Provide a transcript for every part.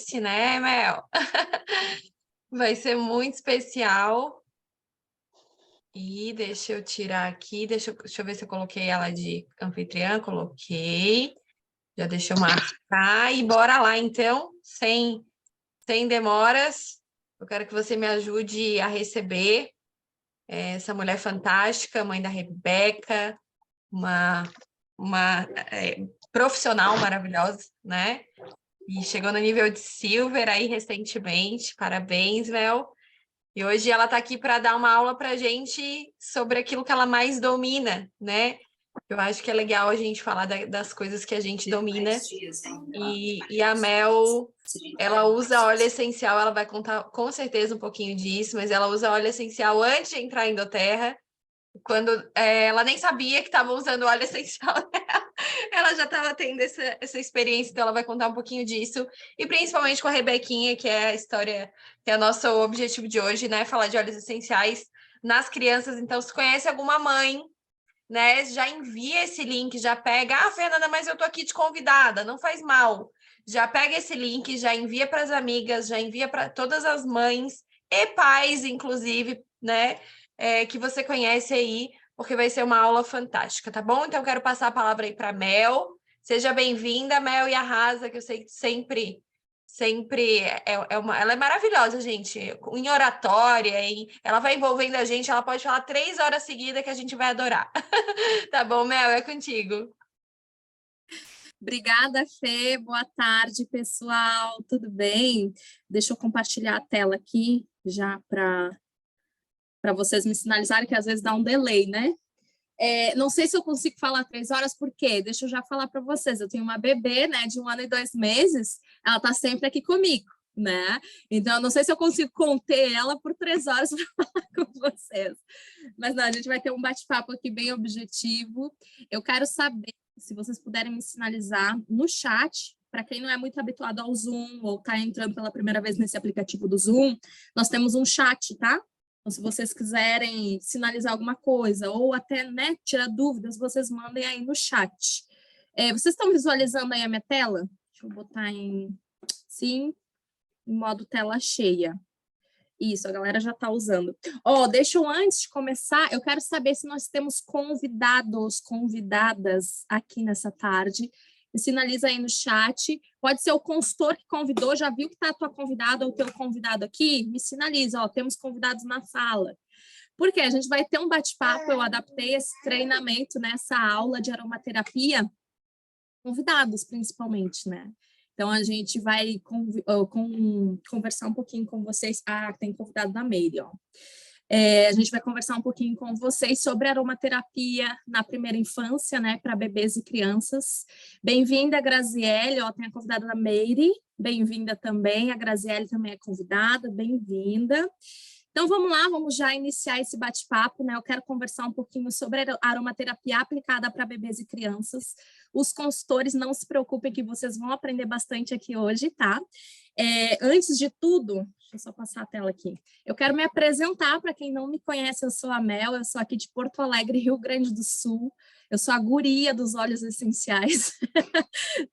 podcast, né, Mel? Vai ser muito especial. E deixa eu tirar aqui, deixa eu ver se eu coloquei ela de anfitriã. Coloquei. Já deixa eu marcar. E bora lá, então, sem demoras. Eu quero que você me ajude a receber essa mulher fantástica, mãe da Rebeca, uma profissional maravilhosa, né? E chegou no nível de Silver aí recentemente. Parabéns, Mel. E hoje ela está aqui para dar uma aula para a gente sobre aquilo que ela mais domina, né? Eu acho que é legal a gente falar das coisas que a gente domina. E a Mel, ela usa óleo essencial, ela vai contar com certeza um pouquinho disso, mas ela usa óleo essencial antes de entrar em doTERRA, quando ela nem sabia que estava usando óleo essencial dela. Ela já estava tendo essa experiência, então ela vai contar um pouquinho disso, e principalmente com a Rebequinha, que é a história, que é o nosso objetivo de hoje, né? Falar de óleos essenciais nas crianças. Então, se conhece alguma mãe, né? Já envia esse link, já pega. Ah, Fernanda, mas eu tô aqui de convidada, não faz mal. Já pega esse link, já envia para as amigas, já envia para todas as mães e pais, inclusive, né? Que você conhece aí, porque vai ser uma aula fantástica, tá bom? Então, eu quero passar a palavra aí para Mel. Seja bem-vinda, Mel, e arrasa, que eu sei que sempre ela é maravilhosa, gente, em oratória, ela vai envolvendo a gente, ela pode falar 3 horas seguidas que a gente vai adorar. Tá bom, Mel, é contigo. Obrigada, Fê. Boa tarde, pessoal. Tudo bem? Deixa eu compartilhar a tela aqui já para vocês me sinalizarem, que às vezes dá um delay, né? Não sei se eu consigo falar 3 horas, por quê? Deixa eu já falar para vocês. Eu tenho uma bebê, né, de 1 ano e 2 meses, ela está sempre aqui comigo, né? Então, eu não sei se eu consigo conter ela por 3 horas para falar com vocês. Mas não, a gente vai ter um bate-papo aqui bem objetivo. Eu quero saber se vocês puderem me sinalizar no chat. Para quem não é muito habituado ao Zoom ou está entrando pela primeira vez nesse aplicativo do Zoom, nós temos um chat, tá? Então, se vocês quiserem sinalizar alguma coisa ou até, né, tirar dúvidas, vocês mandem aí no chat. Vocês estão visualizando aí a minha tela? Deixa eu botar sim, em modo tela cheia. Isso, a galera já está usando. Deixa eu, antes de começar, eu quero saber se nós temos convidados, convidadas aqui nessa tarde. Me sinaliza aí no chat. Pode ser o consultor que convidou, já viu que está a tua convidada ou o teu convidado aqui? Me sinaliza, temos convidados na sala. Porque a gente vai ter um bate-papo, eu adaptei esse treinamento nessa aula de aromaterapia, convidados principalmente, né? Então, a gente vai conversar um pouquinho com vocês. Tem convidado da Meire, ó. A gente vai conversar um pouquinho com vocês sobre aromaterapia na primeira infância, né, para bebês e crianças. Bem-vinda, Graziele, tem a convidada da Meire, bem-vinda também, a Graziele também é convidada, bem-vinda. Então, vamos lá, vamos já iniciar esse bate-papo, né? Eu quero conversar um pouquinho sobre a aromaterapia aplicada para bebês e crianças. Os consultores, não se preocupem que vocês vão aprender bastante aqui hoje, tá? Antes de tudo, deixa eu só passar a tela aqui. Eu quero me apresentar, para quem não me conhece, eu sou a Mel, eu sou aqui de Porto Alegre, Rio Grande do Sul. Eu sou a guria dos óleos essenciais,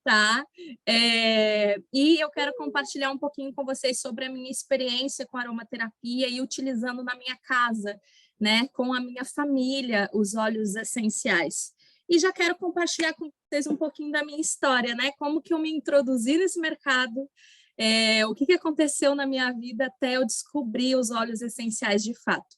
tá? E eu quero compartilhar um pouquinho com vocês sobre a minha experiência com aromaterapia e utilizando na minha casa, né, com a minha família, os óleos essenciais. E já quero compartilhar com vocês um pouquinho da minha história, né, como que eu me introduzi nesse mercado, o que aconteceu na minha vida até eu descobrir os óleos essenciais de fato.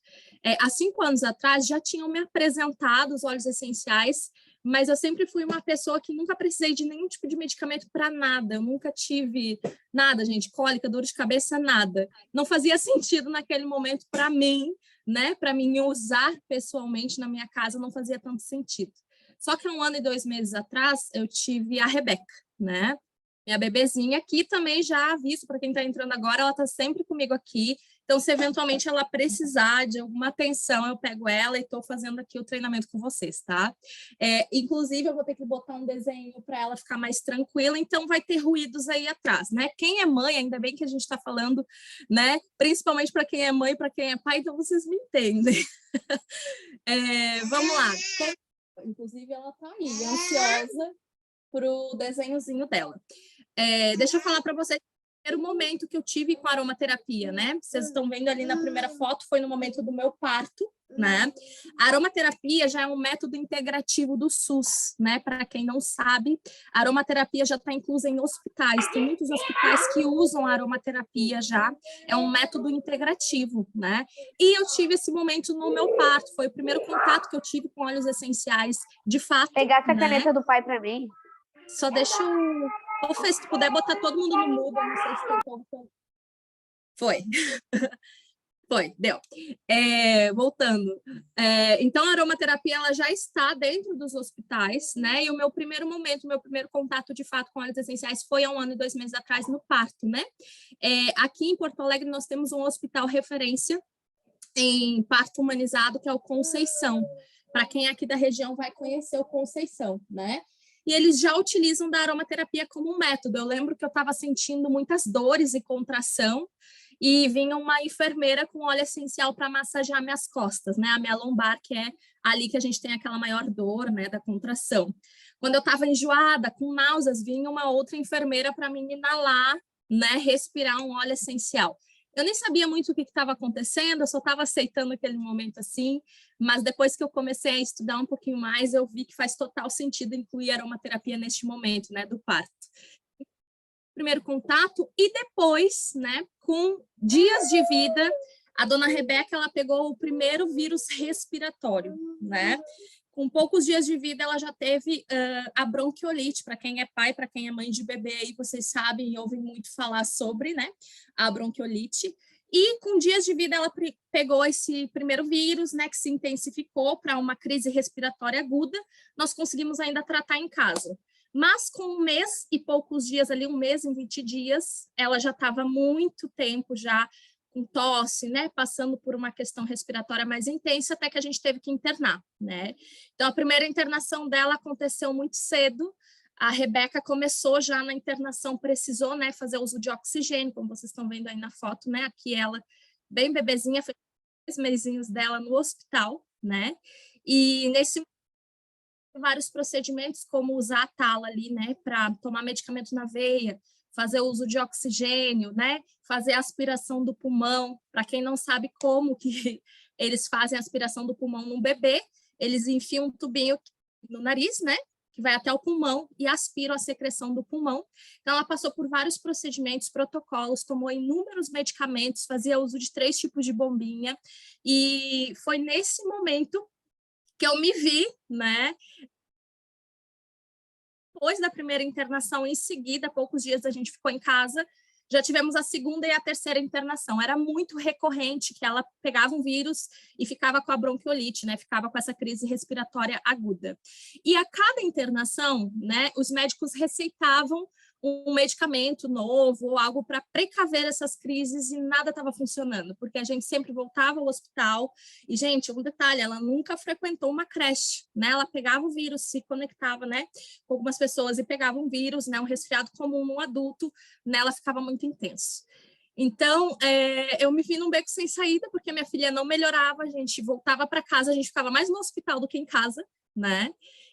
Há 5 anos atrás, já tinham me apresentado os óleos essenciais, mas eu sempre fui uma pessoa que nunca precisei de nenhum tipo de medicamento para nada. Eu nunca tive nada, gente, cólica, dor de cabeça, nada. Não fazia sentido naquele momento para mim, né? Para mim usar pessoalmente na minha casa não fazia tanto sentido. Só que há 1 ano e 2 meses atrás, eu tive a Rebeca, né? Minha bebezinha aqui também já aviso para quem está entrando agora, ela está sempre comigo aqui. Então, se eventualmente ela precisar de alguma atenção, eu pego ela e estou fazendo aqui o treinamento com vocês, tá? Inclusive, eu vou ter que botar um desenho para ela ficar mais tranquila, então vai ter ruídos aí atrás, né? Quem é mãe, ainda bem que a gente está falando, né? Principalmente para quem é mãe, para quem é pai, então vocês me entendem. Vamos lá. Inclusive, ela está aí, ansiosa para o desenhozinho dela. Deixa eu falar para vocês primeiro momento que eu tive com a aromaterapia, né? Vocês estão vendo ali na primeira foto, foi no momento do meu parto, né? A aromaterapia já é um método integrativo do SUS, né? Para quem não sabe, a aromaterapia já está inclusa em hospitais. Tem muitos hospitais que usam a aromaterapia já. É um método integrativo, né? E eu tive esse momento no meu parto. Foi o primeiro contato que eu tive com óleos essenciais, de fato. Pegar essa né? caneta do pai para mim. Só deixa eu... Ô, Fê, se tu puder botar todo mundo no mudo, eu não sei se tem como... Foi. Foi, deu. Voltando. Então, a aromaterapia ela já está dentro dos hospitais, né? E o meu primeiro momento, meu primeiro contato, de fato, com óleos essenciais foi há 1 ano e 2 meses atrás, no parto, né? Aqui em Porto Alegre, nós temos um hospital referência em parto humanizado, que é o Conceição. Para quem é aqui da região vai conhecer o Conceição, né? E eles já utilizam da aromaterapia como um método. Eu lembro que eu estava sentindo muitas dores e contração, e vinha uma enfermeira com óleo essencial para massagear minhas costas, né? A minha lombar, que é ali que a gente tem aquela maior dor, né, da contração. Quando eu estava enjoada, com náuseas, vinha uma outra enfermeira para me inalar, né, respirar um óleo essencial. Eu nem sabia muito o que estava acontecendo, eu só estava aceitando aquele momento assim, mas depois que eu comecei a estudar um pouquinho mais, eu vi que faz total sentido incluir aromaterapia neste momento, né, do parto. Primeiro contato, e depois, né, com dias de vida, a dona Rebeca, ela pegou o primeiro vírus respiratório, né? Com poucos dias de vida, ela já teve a bronquiolite. Para quem é pai, para quem é mãe de bebê, aí vocês sabem e ouvem muito falar sobre, né, a bronquiolite. E com dias de vida, ela pegou esse primeiro vírus, né, que se intensificou para uma crise respiratória aguda. Nós conseguimos ainda tratar em casa. Mas com 1 mês e poucos dias ali, 1 mês e 20 dias, ela já estava muito tempo já com tosse, né, passando por uma questão respiratória mais intensa, até que a gente teve que internar, né. Então, a primeira internação dela aconteceu muito cedo. A Rebeca começou já na internação, precisou, né, fazer uso de oxigênio, como vocês estão vendo aí na foto, né, aqui ela, bem bebezinha, fez 2 mesinhos dela no hospital, né, e nesse vários procedimentos, como usar a tala ali, né, para tomar medicamento na veia, fazer uso de oxigênio, né, fazer aspiração do pulmão. Para quem não sabe como que eles fazem a aspiração do pulmão num bebê, eles enfiam um tubinho no nariz, né, que vai até o pulmão e aspiram a secreção do pulmão. Então, ela passou por vários procedimentos, protocolos, tomou inúmeros medicamentos, fazia uso de 3 tipos de bombinha, e foi nesse momento que eu me vi, né, depois da primeira internação, em seguida, poucos dias a gente ficou em casa, já tivemos a segunda e a terceira internação. Era muito recorrente que ela pegava um vírus e ficava com a bronquiolite, né? Ficava com essa crise respiratória aguda. E a cada internação, né, os médicos receitavam um medicamento novo ou algo para precaver essas crises, e nada estava funcionando, porque a gente sempre voltava ao hospital. E, gente, um detalhe, ela nunca frequentou uma creche, né? Ela pegava o vírus, se conectava, né, com algumas pessoas e pegava um vírus, né, um resfriado comum num adulto, né, ela ficava muito intenso. Então, eu me vi num beco sem saída, porque minha filha não melhorava, a gente voltava para casa, a gente ficava mais no hospital do que em casa, né?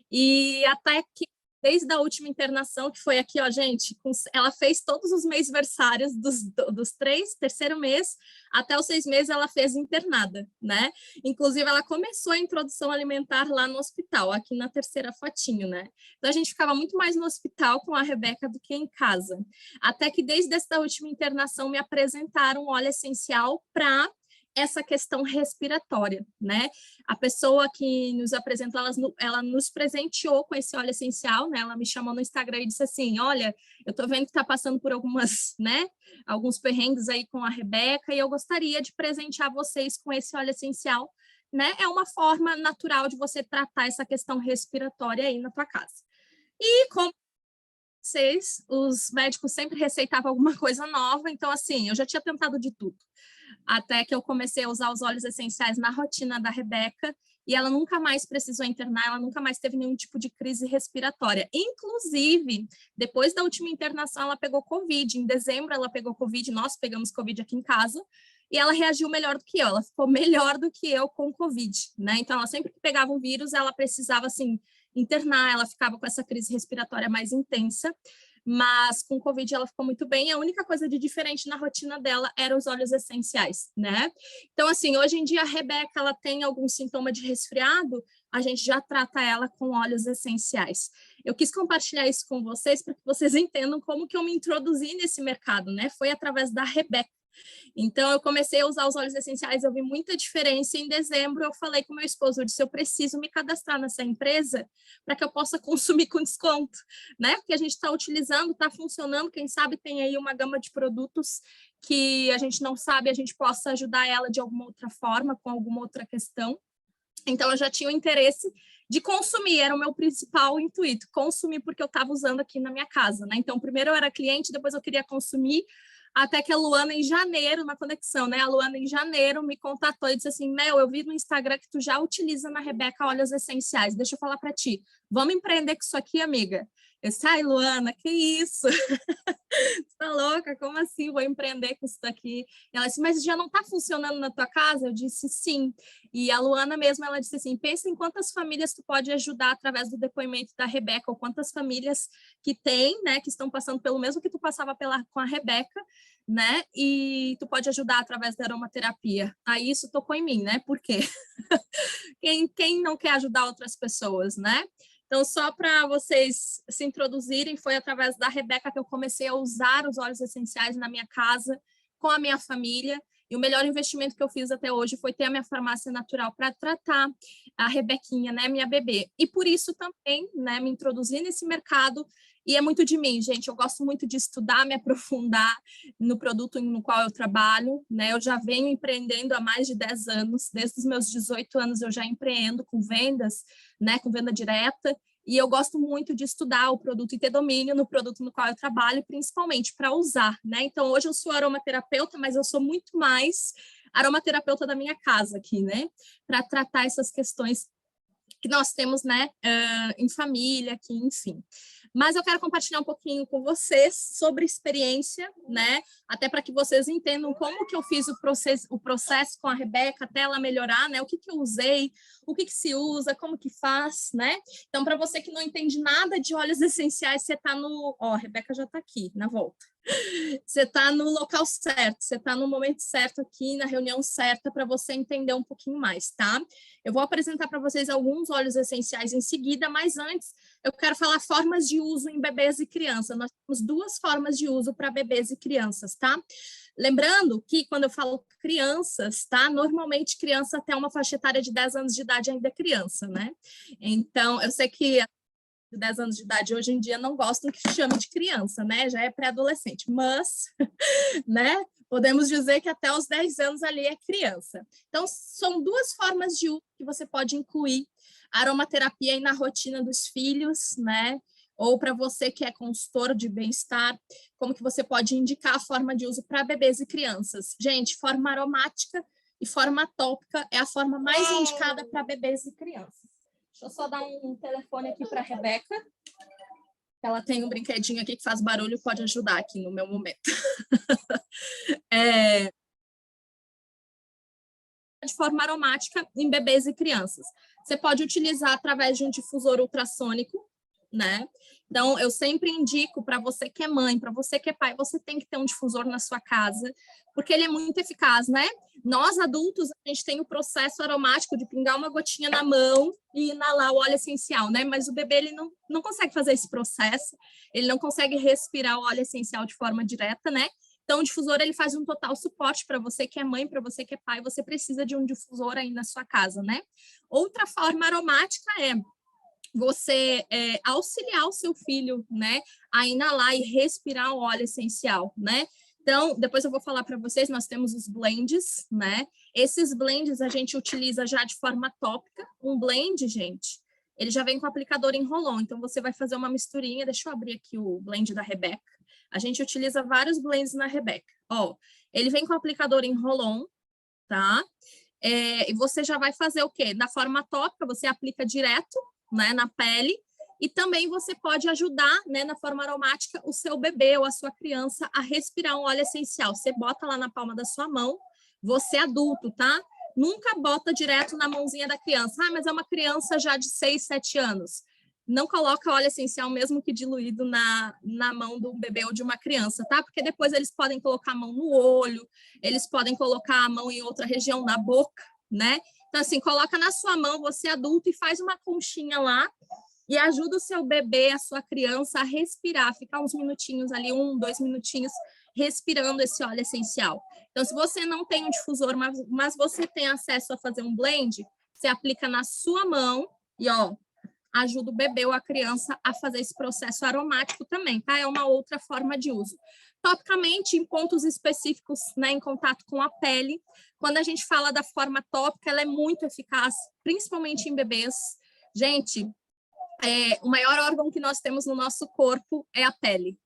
E até que, desde a última internação, que foi aqui, ó, gente, ela fez todos os mêsversários dos 3, terceiro mês, até os 6 meses ela fez internada, né? Inclusive, ela começou a introdução alimentar lá no hospital, aqui na terceira fotinho, né? Então, a gente ficava muito mais no hospital com a Rebeca do que em casa. Até que, desde essa última internação, me apresentaram um óleo essencial para essa questão respiratória, né? A pessoa que nos apresentou, ela nos presenteou com esse óleo essencial, né? Ela me chamou no Instagram e disse assim, olha, eu tô vendo que tá passando por algumas, né, alguns perrengues aí com a Rebeca, e eu gostaria de presentear vocês com esse óleo essencial, né? É uma forma natural de você tratar essa questão respiratória aí na tua casa. E como os médicos sempre receitavam alguma coisa nova, então, assim, eu já tinha tentado de tudo. Até que eu comecei a usar os óleos essenciais na rotina da Rebeca, e ela nunca mais precisou internar, ela nunca mais teve nenhum tipo de crise respiratória. Inclusive, depois da última internação, ela pegou Covid. Em dezembro, ela pegou Covid, nós pegamos Covid aqui em casa, e ela reagiu melhor do que eu, ela ficou melhor do que eu com Covid, né? Então, ela sempre que pegava um vírus, ela precisava, assim, internar, ela ficava com essa crise respiratória mais intensa. mas com o Covid ela ficou muito bem. A única coisa de diferente na rotina dela era os óleos essenciais, né? Então, assim, hoje em dia a Rebeca, ela tem algum sintoma de resfriado, a gente já trata ela com óleos essenciais. Eu quis compartilhar isso com vocês para que vocês entendam como que eu me introduzi nesse mercado, né? Foi através da Rebeca. Então, eu comecei a usar os óleos essenciais, eu vi muita diferença. Em dezembro, eu falei com meu esposo, eu disse, eu preciso me cadastrar nessa empresa para que eu possa consumir com desconto, né? Porque a gente está utilizando, está funcionando, quem sabe tem aí uma gama de produtos que a gente não sabe, a gente possa ajudar ela de alguma outra forma, com alguma outra questão. Então, eu já tinha o interesse de consumir, era o meu principal intuito, consumir porque eu estava usando aqui na minha casa, né? Então, primeiro eu era cliente, depois eu queria consumir, até que a Luana, em janeiro, na conexão, né? A Luana, em janeiro, me contatou e disse assim, Mel, eu vi no Instagram que tu já utiliza na Rebeca óleos essenciais, deixa eu falar para ti, vamos empreender com isso aqui, amiga? Eu disse, ai, Luana, que isso? Você tá louca? Como assim? Vou empreender com isso daqui? E ela disse, mas já não tá funcionando na tua casa? Eu disse, sim. E a Luana mesmo, ela disse assim, pensa em quantas famílias tu pode ajudar através do depoimento da Rebeca, ou quantas famílias que tem, né, que estão passando pelo mesmo que tu passava com a Rebeca, né, e tu pode ajudar através da aromaterapia. Aí isso tocou em mim, né, por quê? Quem não quer ajudar outras pessoas, né? Então, só para vocês se introduzirem, foi através da Rebeca que eu comecei a usar os óleos essenciais na minha casa, com a minha família, e o melhor investimento que eu fiz até hoje foi ter a minha farmácia natural para tratar a Rebequinha, né, minha bebê. E por isso também, né, me introduzi nesse mercado, e é muito de mim, gente, eu gosto muito de estudar, me aprofundar no produto no qual eu trabalho, né, eu já venho empreendendo há mais de 10 anos, desde os meus 18 anos eu já empreendo com vendas, né, com venda direta, e eu gosto muito de estudar o produto e ter domínio no produto no qual eu trabalho, principalmente para usar, né? Então, hoje eu sou aromaterapeuta, mas eu sou muito mais aromaterapeuta da minha casa aqui, né? Para tratar essas questões que nós temos, né, em família, aqui, enfim. Mas eu quero compartilhar um pouquinho com vocês sobre experiência, né, até para que vocês entendam como que eu fiz o processo com a Rebeca até ela melhorar, né, o que eu usei, o que se usa, como que faz, né. Então, para você que não entende nada de óleos essenciais, você está no... Ó, a Rebeca já está aqui, na volta. Você está no local certo, você está no momento certo aqui, na reunião certa, para você entender um pouquinho mais, tá? Eu vou apresentar para vocês alguns óleos essenciais em seguida, mas antes eu quero falar formas de uso em bebês e crianças. Nós temos 2 formas de uso para bebês e crianças, tá? Lembrando que quando eu falo crianças, tá? Normalmente criança até uma faixa etária de 10 anos de idade ainda é criança, né? Então, eu sei que de 10 anos de idade hoje em dia não gostam que chame de criança, né? Já é pré-adolescente, mas, né? Podemos dizer que até os 10 anos ali é criança. Então, são 2 formas de uso que você pode incluir a aromaterapia aí na rotina dos filhos, né? Ou para você que é consultor de bem-estar, como que você pode indicar a forma de uso para bebês e crianças. Gente, forma aromática e forma tópica é a forma mais indicada para bebês e crianças. Deixa eu só dar um telefone aqui para a Rebeca. Ela tem um brinquedinho aqui que faz barulho, pode ajudar aqui no meu momento. De forma aromática em bebês e crianças. Você pode utilizar através de um difusor ultrassônico, né? Então, eu sempre indico para você que é mãe, para você que é pai, você tem que ter um difusor na sua casa, porque ele é muito eficaz, né? Nós, adultos, a gente tem o processo aromático de pingar uma gotinha na mão e inalar o óleo essencial, né? Mas o bebê, ele não consegue fazer esse processo, ele não consegue respirar o óleo essencial de forma direta, né? Então, o difusor, ele faz um total suporte para você que é mãe, para você que é pai, você precisa de um difusor aí na sua casa, né? Outra forma aromática é você auxiliar o seu filho, né, a inalar e respirar o óleo essencial, né? Então, depois eu vou falar para vocês, nós temos os blends, né? Esses blends a gente utiliza já de forma tópica. Um blend, gente, ele já vem com aplicador em roll-on, então você vai fazer uma misturinha, deixa eu abrir aqui o blend da Rebeca. A gente utiliza vários blends na Rebeca. Ó, ele vem com aplicador em roll-on, tá? E você já vai fazer o quê? Na forma tópica, você aplica direto, né, na pele, e também você pode ajudar, né, na forma aromática, o seu bebê ou a sua criança a respirar um óleo essencial. Você bota lá na palma da sua mão, você adulto, tá? Nunca bota direto na mãozinha da criança. Ah, mas é uma criança já de 6, 7 anos. não coloca óleo essencial mesmo que diluído na mão do bebê ou de uma criança, tá? Porque depois eles podem colocar a mão no olho, eles podem colocar a mão em outra região, na boca, né? Então, assim, coloca na sua mão, você adulto, e faz uma conchinha lá, e ajuda o seu bebê, a sua criança, a respirar, ficar uns minutinhos ali, 1, 2 minutinhos, respirando esse óleo essencial. Então, se você não tem um difusor, mas você tem acesso a fazer um blend, você aplica na sua mão e, ó, ajuda o bebê ou a criança a fazer esse processo aromático também, tá? É uma outra forma de uso. Topicamente, em pontos específicos, né, em contato com a pele, quando a gente fala da forma tópica, ela é muito eficaz, principalmente em bebês. Gente, o maior órgão que nós temos no nosso corpo é a pele.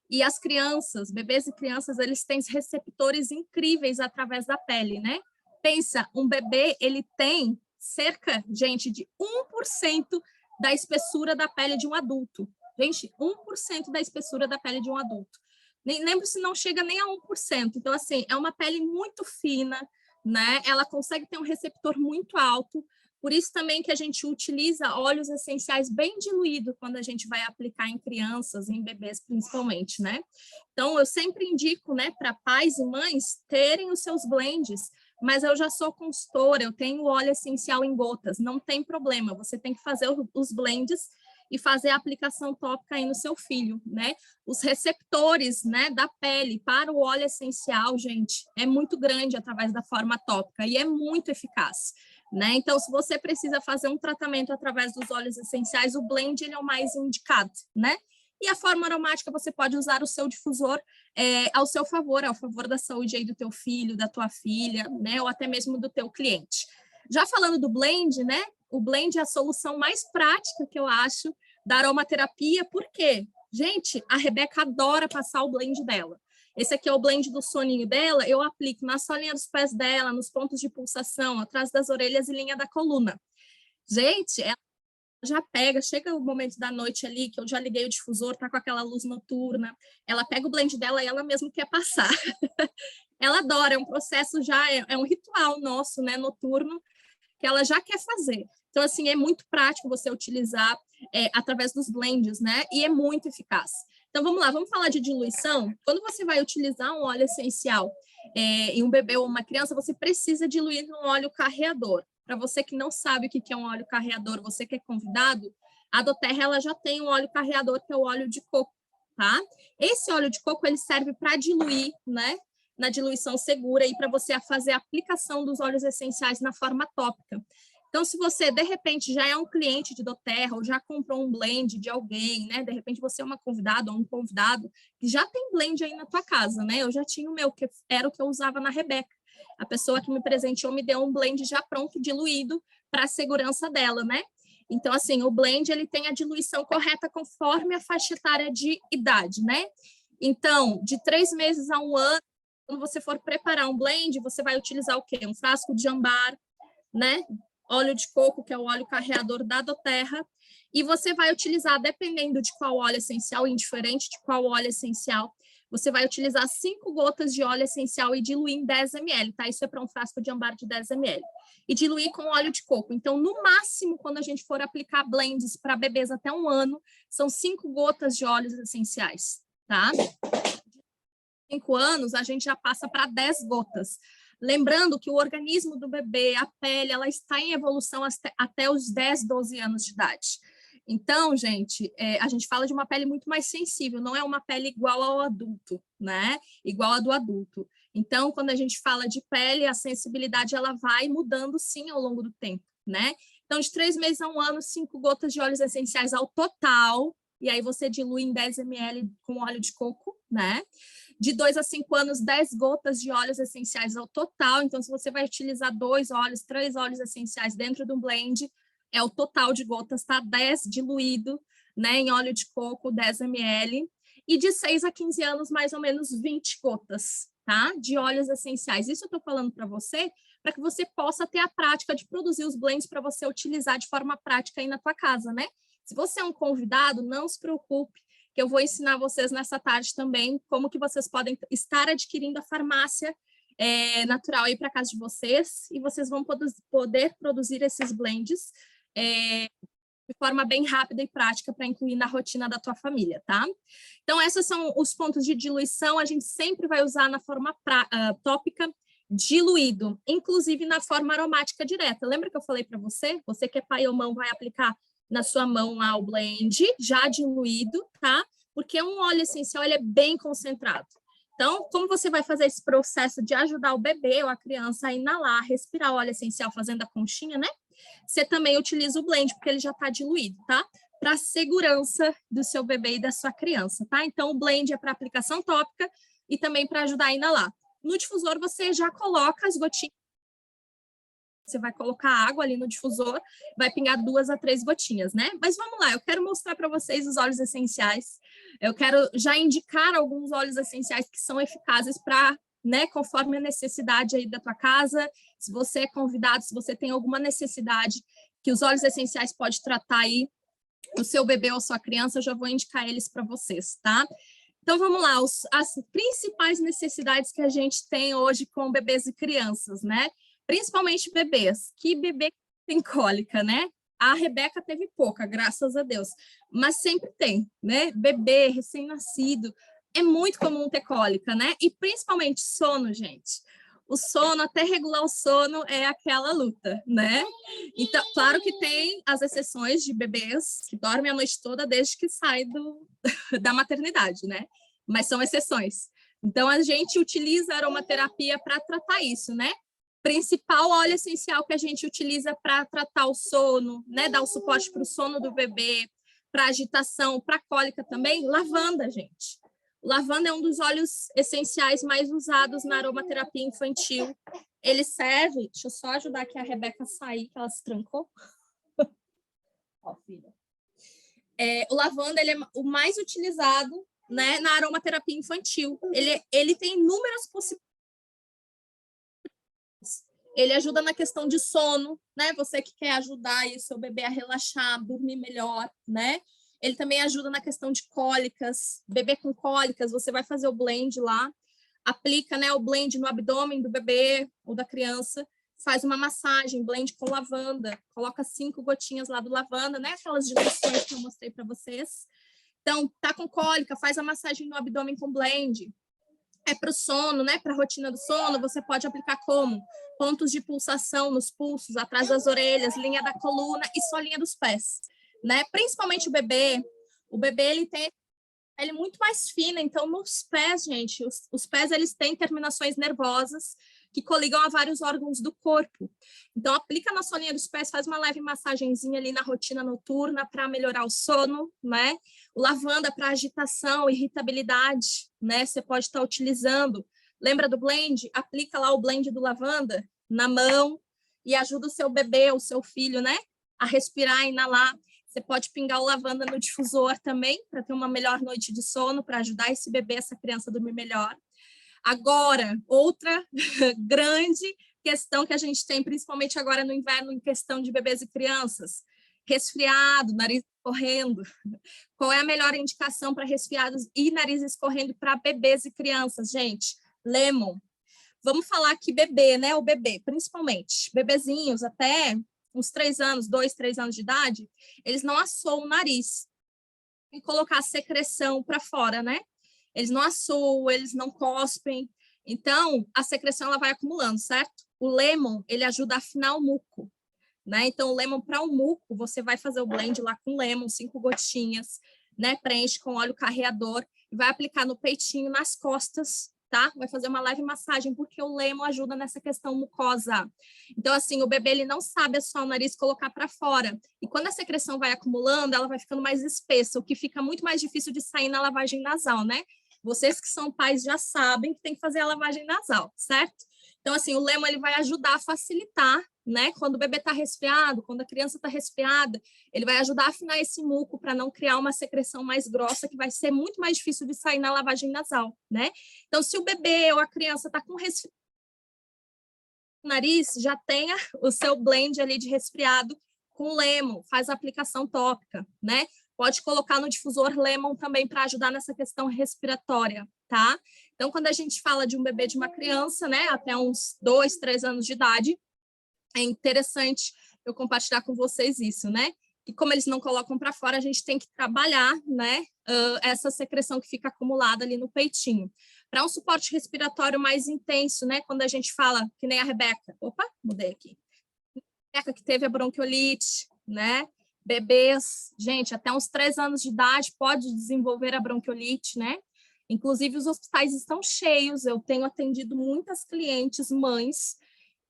E as crianças, bebês e crianças, eles têm receptores incríveis através da pele, né? Pensa, um bebê, ele tem cerca, gente, de 1% da espessura da pele de um adulto. Gente, 1% da espessura da pele de um adulto. Nem lembro se não chega nem a 1%. Então, assim, é uma pele muito fina, né? Ela consegue ter um receptor muito alto. Por isso também que a gente utiliza óleos essenciais bem diluídos quando a gente vai aplicar em crianças, em bebês principalmente, né? Então, eu sempre indico, né, para pais e mães terem os seus blends, mas eu já sou consultora, eu tenho óleo essencial em gotas, não tem problema, você tem que fazer os blends e fazer a aplicação tópica aí no seu filho, né? Os receptores, né, da pele para o óleo essencial, gente, é muito grande através da forma tópica e é muito eficaz, né? Então, se você precisa fazer um tratamento através dos óleos essenciais, o blend ele é o mais indicado, né? E a forma aromática, você pode usar o seu difusor ao seu favor, ao favor da saúde aí do teu filho, da tua filha, né? Ou até mesmo do teu cliente. Já falando do blend, né? O blend é a solução mais prática que eu acho da aromaterapia, por quê? Gente, a Rebeca adora passar o blend dela. Esse aqui é o blend do soninho dela, eu aplico na solinha dos pés dela, nos pontos de pulsação, atrás das orelhas e linha da coluna. Gente, ela já pega, chega o momento da noite ali, que eu já liguei o difusor, tá com aquela luz noturna, ela pega o blend dela e ela mesma quer passar. Ela adora, é um processo já, é um ritual nosso, né, noturno, que ela já quer fazer. Então, assim, é muito prático você utilizar através dos blends, né? E é muito eficaz. Então, vamos lá, vamos falar de diluição. Quando você vai utilizar um óleo essencial em um bebê ou uma criança, você precisa diluir num óleo carreador. Para você que não sabe o que é um óleo carreador, você que é convidado, a doTERRA ela já tem um óleo carreador, que é o óleo de coco, tá? Esse óleo de coco, ele serve para diluir, né? Na diluição segura e para você fazer a aplicação dos óleos essenciais na forma tópica. Então, se você, de repente, já é um cliente de doTERRA ou já comprou um blend de alguém, né? De repente, você é uma convidada ou um convidado que já tem blend aí na tua casa, né? Eu já tinha o meu, que era o que eu usava na Rebeca. A pessoa que me presenteou me deu um blend já pronto, diluído, para a segurança dela, né? Então, assim, o blend, ele tem a diluição correta conforme a faixa etária de idade, né? Então, de 3 meses a 1 ano, quando você for preparar um blend, você vai utilizar o quê? Um frasco de ambar, né? Óleo de coco, que é o óleo carreador da doTERRA, e você vai utilizar, dependendo de qual óleo essencial, indiferente de qual óleo essencial, você vai utilizar 5 gotas de óleo essencial e diluir em 10 ml, tá? Isso é para um frasco de ambar de 10 ml. E diluir com óleo de coco. Então, no máximo, quando a gente for aplicar blends para bebês até 1 ano, são 5 gotas de óleos essenciais, tá? 5 anos, a gente já passa para 10 gotas. Lembrando que o organismo do bebê, a pele, ela está em evolução até os 10, 12 anos de idade. Então, gente, a gente fala de uma pele muito mais sensível, não é uma pele igual ao adulto, né? Igual a do adulto. Então, quando a gente fala de pele, a sensibilidade ela vai mudando sim ao longo do tempo, né? Então, de 3 meses a 1 ano, 5 gotas de óleos essenciais ao total, e aí você dilui em 10 ml com óleo de coco, né? De 2 a 5 anos, 10 gotas de óleos essenciais ao total. Então, se você vai utilizar 2 óleos, 3 óleos essenciais dentro de um blend, é o total de gotas, tá? 10 diluído, né, em óleo de coco, 10 ml. E de 6 a 15 anos, mais ou menos 20 gotas, tá? De óleos essenciais. Isso eu tô falando para você, para que você possa ter a prática de produzir os blends para você utilizar de forma prática aí na tua casa, né? Se você é um convidado, não se preocupe, que eu vou ensinar vocês nessa tarde também como que vocês podem estar adquirindo a farmácia natural aí para casa de vocês, e vocês vão poder produzir esses blends de forma bem rápida e prática para incluir na rotina da tua família, tá? Então, esses são os pontos de diluição, a gente sempre vai usar na forma tópica, diluído, inclusive na forma aromática direta. Lembra que eu falei para você? Você que é pai ou mãe vai aplicar na sua mão lá o blend, já diluído, tá? Porque um óleo essencial, ele é bem concentrado. Então, como você vai fazer esse processo de ajudar o bebê ou a criança a inalar, respirar o óleo essencial fazendo a conchinha, né? Você também utiliza o blend, porque ele já está diluído, tá? Para a segurança do seu bebê e da sua criança, tá? Então, o blend é para aplicação tópica e também para ajudar a inalar. No difusor, você já coloca as gotinhas. Você vai colocar água ali no difusor, vai pingar 2 a 3 gotinhas, né? Mas vamos lá, eu quero mostrar para vocês os óleos essenciais. Eu quero já indicar alguns óleos essenciais que são eficazes para, né, conforme a necessidade aí da tua casa. Se você é convidado, se você tem alguma necessidade que os óleos essenciais pode tratar aí o seu bebê ou sua criança, eu já vou indicar eles para vocês, tá? Então, vamos lá, as principais necessidades que a gente tem hoje com bebês e crianças, né? Principalmente bebês. Que bebê tem cólica, né? A Rebeca teve pouca, graças a Deus. Mas sempre tem, né? Bebê, recém-nascido, é muito comum ter cólica, né? E principalmente sono, gente. O sono, até regular o sono, é aquela luta, né? Então, claro que tem as exceções de bebês que dormem a noite toda desde que saem da maternidade, né? Mas são exceções. Então, a gente utiliza a aromaterapia para tratar isso, né? Principal óleo essencial que a gente utiliza para tratar o sono, né? Dar o suporte para o sono do bebê, para agitação, para cólica também, lavanda, gente. Lavanda é um dos óleos essenciais mais usados na aromaterapia infantil. Ele serve... Deixa eu só ajudar aqui a Rebeca a sair, que ela se trancou. Ó, filha. O lavanda ele é o mais utilizado, né, na aromaterapia infantil. Ele tem inúmeras possibilidades. Ele ajuda na questão de sono, né? Você que quer ajudar aí o seu bebê a relaxar, dormir melhor, né? Ele também ajuda na questão de cólicas. Bebê com cólicas, você vai fazer o blend lá, aplica, né, o blend no abdômen do bebê ou da criança, faz uma massagem, blend com lavanda, coloca 5 gotinhas lá do lavanda, né? Aquelas diluições que eu mostrei para vocês. Então, tá com cólica, faz a massagem no abdômen com blend. É para o sono, né? Para a rotina do sono, você pode aplicar como? Pontos de pulsação nos pulsos, atrás das orelhas, linha da coluna e só linha dos pés, né? Principalmente o bebê ele tem pele muito mais fina, então nos pés, gente, os pés eles têm terminações nervosas que coligam a vários órgãos do corpo. Então aplica na solinha dos pés, faz uma leve massagenzinha ali na rotina noturna para melhorar o sono, né? O lavanda para agitação, irritabilidade, né? Você pode estar utilizando. Lembra do blend? Aplica lá o blend do lavanda na mão e ajuda o seu bebê, o seu filho, né? A respirar, inalar. Você pode pingar o lavanda no difusor também, para ter uma melhor noite de sono, para ajudar esse bebê, essa criança a dormir melhor. Agora, outra grande questão que a gente tem, principalmente agora no inverno, em questão de bebês e crianças, resfriado, nariz escorrendo. Qual é a melhor indicação para resfriados e nariz escorrendo para bebês e crianças, gente? Lemon. Vamos falar que bebê, né? O bebê, principalmente. Bebezinhos até uns 3 anos, 2, 3 anos de idade, eles não assoam o nariz e colocar a secreção para fora, né? Eles não assoam, eles não cospem. Então, a secreção ela vai acumulando, certo? O lemon, ele ajuda a afinar o muco, né? Então, o lemon para o muco, você vai fazer o blend lá com lemon, 5 gotinhas, né? Preenche com óleo carreador e vai aplicar no peitinho, nas costas, tá? Vai fazer uma leve massagem, porque o lemon ajuda nessa questão mucosa. Então, assim, o bebê ele não sabe assoar o nariz e colocar para fora. E quando a secreção vai acumulando, ela vai ficando mais espessa, o que fica muito mais difícil de sair na lavagem nasal, né? Vocês que são pais já sabem que tem que fazer a lavagem nasal, certo? Então, assim, o lemon ele vai ajudar a facilitar, né? Quando o bebê está resfriado, quando a criança está resfriada, ele vai ajudar a afinar esse muco para não criar uma secreção mais grossa, que vai ser muito mais difícil de sair na lavagem nasal, né? Então, se o bebê ou a criança está com resfriado no nariz, já tenha o seu blend ali de resfriado com lemon, faz a aplicação tópica, né? Pode colocar no difusor lemon também para ajudar nessa questão respiratória, tá? Então, quando a gente fala de um bebê, de uma criança, né, até uns 2, 3 anos de idade, é interessante eu compartilhar com vocês isso, né? que como eles não colocam para fora, a gente tem que trabalhar, né, essa secreção que fica acumulada ali no peitinho. Para um suporte respiratório mais intenso, né, quando a gente fala, que nem a Rebeca, opa, mudei aqui, a Rebeca que teve a bronquiolite, né, bebês, gente, até uns 3 anos de idade pode desenvolver a bronquiolite, né, inclusive os hospitais estão cheios, eu tenho atendido muitas clientes, mães,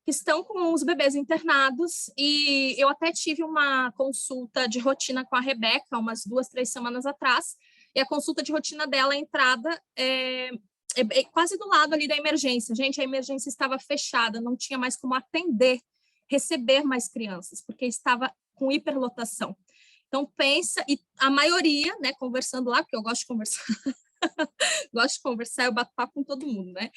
que estão com os bebês internados, e eu até tive uma consulta de rotina com a Rebeca, umas 2, 3 semanas atrás, e a consulta de rotina dela, a entrada, é quase do lado ali da emergência. Gente, a emergência estava fechada, não tinha mais como atender, receber mais crianças, porque estava com hiperlotação. Então, pensa, e a maioria, né, conversando lá, porque eu gosto de conversar, gosto de conversar, eu bato papo com todo mundo, né?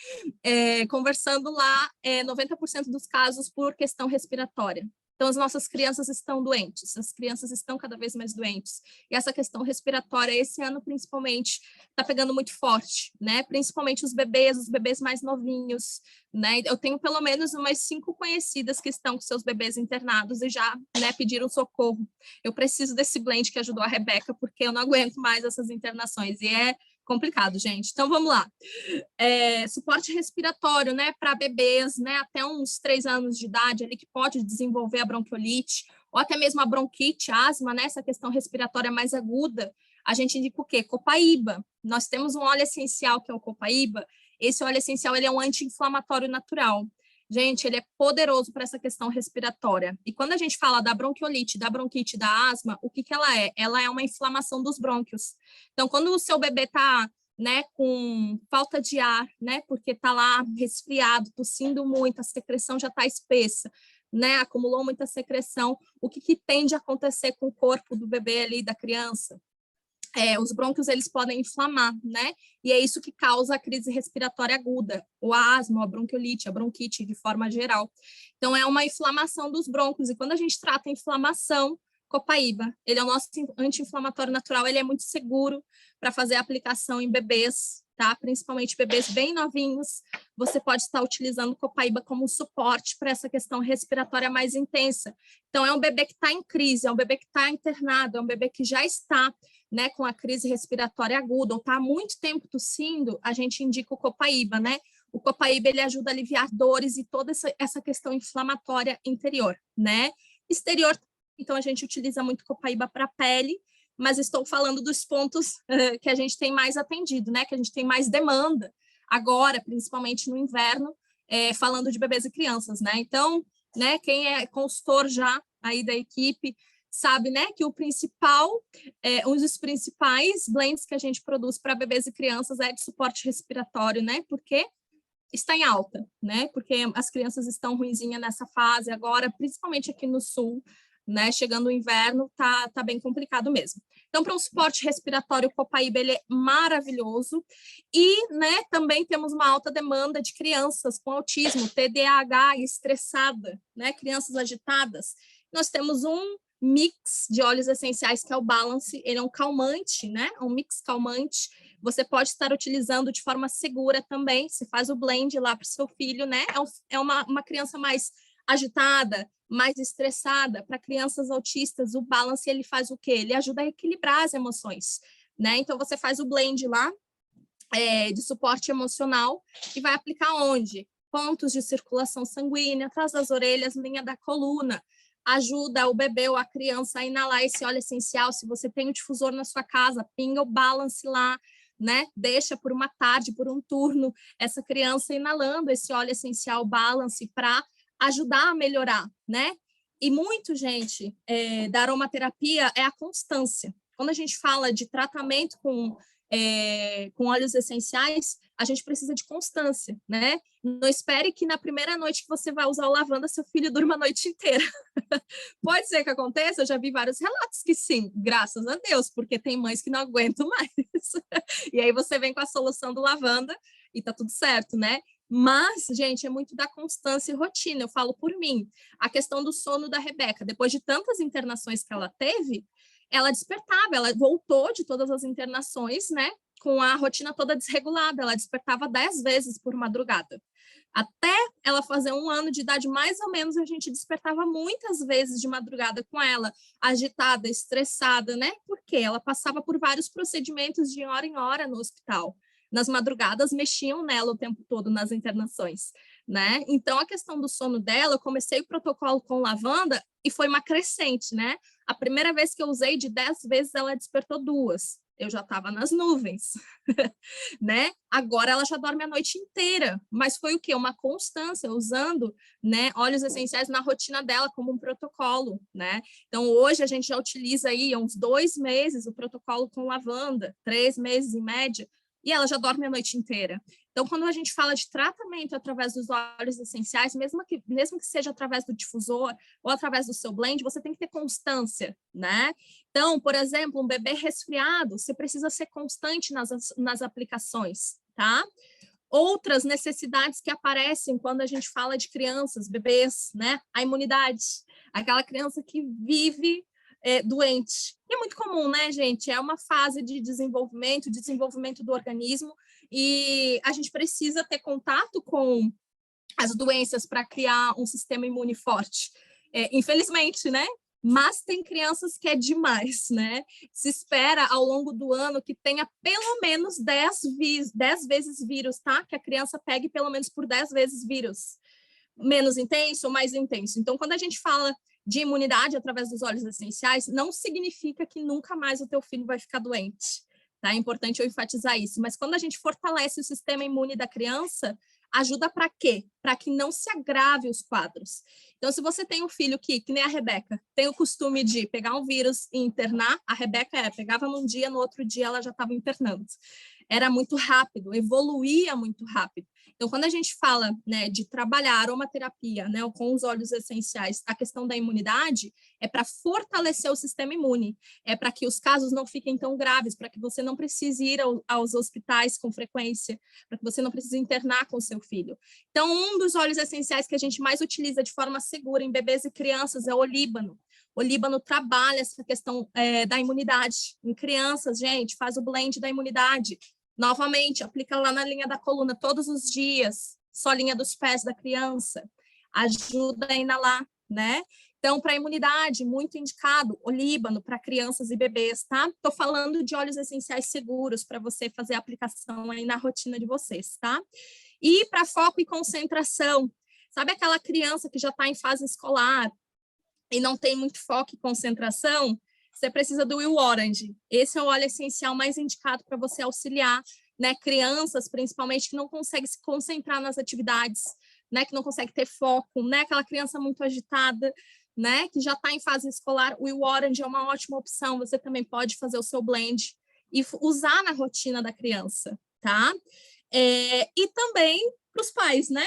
Conversando lá, 90% dos casos por questão respiratória. Então, as nossas crianças estão doentes, as crianças estão cada vez mais doentes. E essa questão respiratória, esse ano, principalmente, está pegando muito forte, né? Principalmente os bebês mais novinhos, né? Eu tenho pelo menos umas 5 conhecidas que estão com seus bebês internados e já, né, pediram socorro. Eu preciso desse blend que ajudou a Rebeca, porque eu não aguento mais essas internações. E é complicado, gente. Então, vamos lá. Suporte respiratório, né, para bebês, né, até uns 3 anos de idade, ali que pode desenvolver a bronquiolite, ou até mesmo a bronquite, asma, né, essa questão respiratória mais aguda, a gente indica o quê? Copaíba. Nós temos um óleo essencial, que é o copaíba. Esse óleo essencial, ele é um anti-inflamatório natural. Gente, ele é poderoso para essa questão respiratória. E quando a gente fala da bronquiolite, da bronquite, da asma, o que que ela é? Ela é uma inflamação dos brônquios. Então, quando o seu bebê está, né, com falta de ar, né, porque está lá resfriado, tossindo muito, a secreção já está espessa, né, acumulou muita secreção, o que que tende a acontecer com o corpo do bebê ali, da criança? Os brônquios, eles podem inflamar, né? E é isso que causa a crise respiratória aguda, o asma, a bronquiolite, a bronquite, de forma geral. Então, é uma inflamação dos brônquios. E quando a gente trata a inflamação, copaíba, ele é o nosso anti-inflamatório natural, ele é muito seguro para fazer a aplicação em bebês, tá? Principalmente bebês bem novinhos. Você pode estar utilizando copaíba como suporte para essa questão respiratória mais intensa. Então, é um bebê que está em crise, é um bebê que está internado, é um bebê que já está, né, com a crise respiratória aguda, ou está há muito tempo tossindo, a gente indica o copaíba, né? O copaíba, ele ajuda a aliviar dores e toda essa questão inflamatória interior, né? Exterior, então a gente utiliza muito copaíba para pele, mas estou falando dos pontos que a gente tem mais atendido, né? Que a gente tem mais demanda agora, principalmente no inverno, falando de bebês e crianças, né? Então, né, quem é consultor já aí da equipe sabe, né, que o principal, um dos principais blends que a gente produz para bebês e crianças é de suporte respiratório, né? Porque está em alta, né? Porque as crianças estão ruinzinhas nessa fase agora, principalmente aqui no sul, né? Chegando o inverno, tá bem complicado mesmo. Então, para um suporte respiratório, o copaíba, ele é maravilhoso. E, né, também temos uma alta demanda de crianças com autismo, TDAH, estressada, né? Crianças agitadas. Nós temos um mix de óleos essenciais, que é o Balance, ele é um calmante, né? Um mix calmante. Você pode estar utilizando de forma segura também, você faz o blend lá para o seu filho, né? É uma criança mais agitada, mais estressada. Para crianças autistas, o Balance, ele faz o quê? Ele ajuda a equilibrar as emoções, né? Então, você faz o blend lá, de suporte emocional, e vai aplicar onde? Pontos de circulação sanguínea, atrás das orelhas, linha da coluna. Ajuda o bebê ou a criança a inalar esse óleo essencial. Se você tem um difusor na sua casa, pinga o Balance lá, né? Deixa por uma tarde, por um turno, essa criança inalando esse óleo essencial Balance para ajudar a melhorar, né? E muito, gente, da aromaterapia é a constância. Quando a gente fala de tratamento com óleos essenciais, a gente precisa de constância, né? Não espere que na primeira noite que você vai usar o lavanda, seu filho durma a noite inteira. Pode ser que aconteça, eu já vi vários relatos que sim, graças a Deus, porque tem mães que não aguentam mais. E aí você vem com a solução do lavanda e tá tudo certo, né? Mas, gente, é muito da constância e rotina, eu falo por mim. A questão do sono da Rebeca, depois de tantas internações que ela teve, ela despertava, ela voltou de todas as internações, né? com a rotina toda desregulada, ela despertava 10 vezes por madrugada. Até ela fazer 1 ano de idade, mais ou menos, a gente despertava muitas vezes de madrugada com ela, agitada, estressada, né? Porque ela passava por vários procedimentos de hora em hora no hospital. Nas madrugadas, mexiam nela o tempo todo nas internações, né? Então, a questão do sono dela, eu comecei o protocolo com lavanda e foi uma crescente, né? A primeira vez que eu usei, de 10 vezes, ela despertou 2. Eu já estava nas nuvens, né? Agora ela já dorme a noite inteira, mas foi o quê? Uma constância, usando, né, óleos essenciais na rotina dela como um protocolo, né? Então, hoje a gente já utiliza aí há uns 2 meses o protocolo com lavanda, 3 meses em média, e ela já dorme a noite inteira. Então, quando a gente fala de tratamento através dos óleos essenciais, mesmo que seja através do difusor ou através do seu blend, você tem que ter constância, né? Então, por exemplo, um bebê resfriado, você precisa ser constante nas aplicações, tá? Outras necessidades que aparecem quando a gente fala de crianças, bebês, né? A imunidade, aquela criança que vive doente. E é muito comum, né, gente? É uma fase de desenvolvimento do organismo, e a gente precisa ter contato com as doenças para criar um sistema imune forte. Infelizmente, né? Mas tem crianças que é demais, né? Se espera ao longo do ano que tenha pelo menos 10 vezes vírus, tá? Que a criança pegue pelo menos por 10 vezes vírus. Menos intenso ou mais intenso. Então, quando a gente fala de imunidade através dos óleos essenciais, não significa que nunca mais o teu filho vai ficar doente, tá? É importante eu enfatizar isso. Mas quando a gente fortalece o sistema imune da criança, ajuda para quê? Para que não se agrave os quadros. Então, se você tem um filho que nem a Rebeca, tem o costume de pegar um vírus e internar, a Rebeca pegava num dia, no outro dia ela já estava internando. Era muito rápido, evoluía muito rápido. Então, quando a gente fala, né, de trabalhar aromaterapia, né, com os óleos essenciais, a questão da imunidade é para fortalecer o sistema imune, é para que os casos não fiquem tão graves, para que você não precise ir aos hospitais com frequência, para que você não precise internar com o seu filho. Então, um dos óleos essenciais que a gente mais utiliza de forma segura em bebês e crianças é o olíbano. O olíbano trabalha essa questão da imunidade. Em crianças, gente, faz o blend da imunidade. Novamente, aplica lá na linha da coluna todos os dias, solinha dos pés da criança, ajuda a inalar, né? Então, para imunidade, muito indicado, olíbano para crianças e bebês, tá? Estou falando de óleos essenciais seguros para você fazer a aplicação aí na rotina de vocês, tá? E para foco e concentração, sabe aquela criança que já está em fase escolar e não tem muito foco e concentração? Você precisa do Will Orange. Esse é o óleo essencial mais indicado para você auxiliar, né, crianças, principalmente, que não conseguem se concentrar nas atividades, né, que não conseguem ter foco, né, aquela criança muito agitada, né, que já está em fase escolar. O Will Orange é uma ótima opção. Você também pode fazer o seu blend e usar na rotina da criança, tá? E também para os pais, né?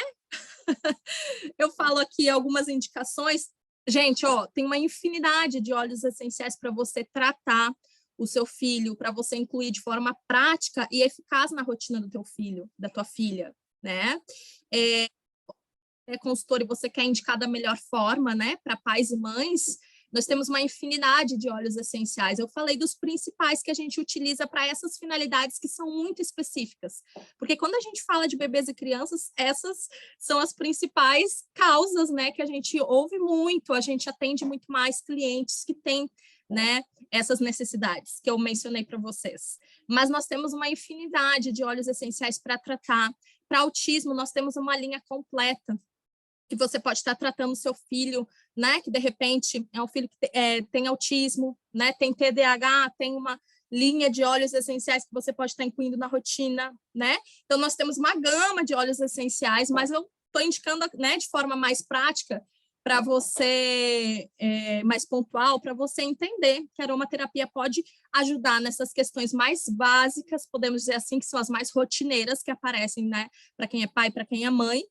Eu falo aqui algumas indicações. Gente, ó, tem uma infinidade de óleos essenciais para você tratar o seu filho, para você incluir de forma prática e eficaz na rotina do teu filho, da tua filha, né? Consultor, e você quer indicar da melhor forma, né, para pais e mães, nós temos uma infinidade de óleos essenciais. Eu falei dos principais que a gente utiliza para essas finalidades que são muito específicas. Porque quando a gente fala de bebês e crianças, essas são as principais causas, né, que a gente ouve muito, a gente atende muito mais clientes que têm, né, essas necessidades que eu mencionei para vocês. Mas nós temos uma infinidade de óleos essenciais para tratar. Para autismo, nós temos uma linha completa, que você pode estar tratando o seu filho, né, que de repente é um filho que tem autismo, né, tem TDAH, tem uma linha de óleos essenciais que você pode estar incluindo na rotina, né? Então, nós temos uma gama de óleos essenciais, mas eu estou indicando, né, de forma mais prática, para você, mais pontual, para você entender que a aromaterapia pode ajudar nessas questões mais básicas, podemos dizer assim, que são as mais rotineiras que aparecem, né, para quem é pai, para quem é mãe,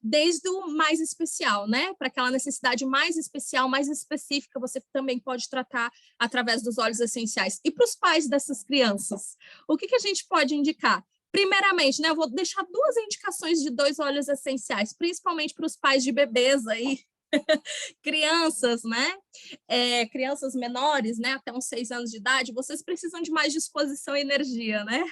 desde o mais especial, né? Para aquela necessidade mais especial, mais específica, você também pode tratar através dos óleos essenciais. E para os pais dessas crianças, o que a gente pode indicar? Primeiramente, né, eu vou deixar 2 indicações de 2 óleos essenciais, principalmente para os pais de bebês aí, Crianças, né? Crianças menores, né? Até uns 6 anos de idade, vocês precisam de mais disposição e energia, né?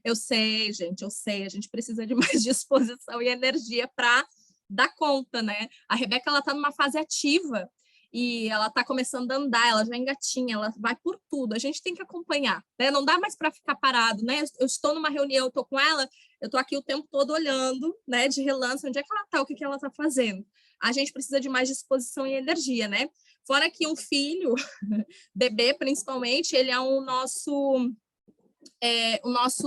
Eu sei, gente, eu sei, a gente precisa de mais disposição e energia para dar conta, né? A Rebeca, ela tá numa fase ativa e ela tá começando a andar, ela já engatinha, ela vai por tudo, a gente tem que acompanhar, né? Não dá mais para ficar parado, né? Eu estou numa reunião, eu tô com ela, eu tô aqui o tempo todo olhando, né, de relance, onde é que ela tá, o que que ela tá fazendo. A gente precisa de mais disposição e energia, né? Fora que um filho, bebê principalmente, ele é o nosso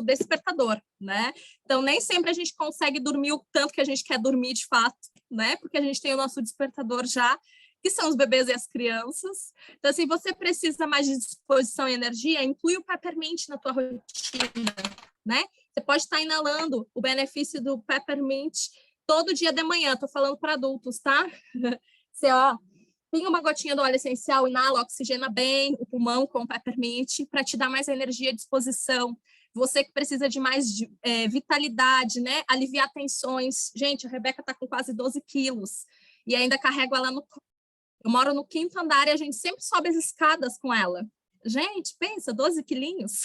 despertador, né? Então, nem sempre a gente consegue dormir o tanto que a gente quer dormir de fato, né? Porque a gente tem o nosso despertador já, que são os bebês e as crianças. Então, assim, você precisa mais de disposição e energia, inclui o Peppermint na tua rotina, né? Você pode estar inalando o benefício do Peppermint todo dia de manhã. Estou falando para adultos, tá? Você, ó, pinga uma gotinha do óleo essencial, inala, oxigena bem o pulmão com o Peppermint para te dar mais energia e disposição. Você que precisa de mais vitalidade, né? Aliviar tensões. Gente, a Rebeca está com quase 12 quilos e ainda carrego ela no... Eu moro no 5º andar e a gente sempre sobe as escadas com ela. Gente, pensa, 12 quilinhos.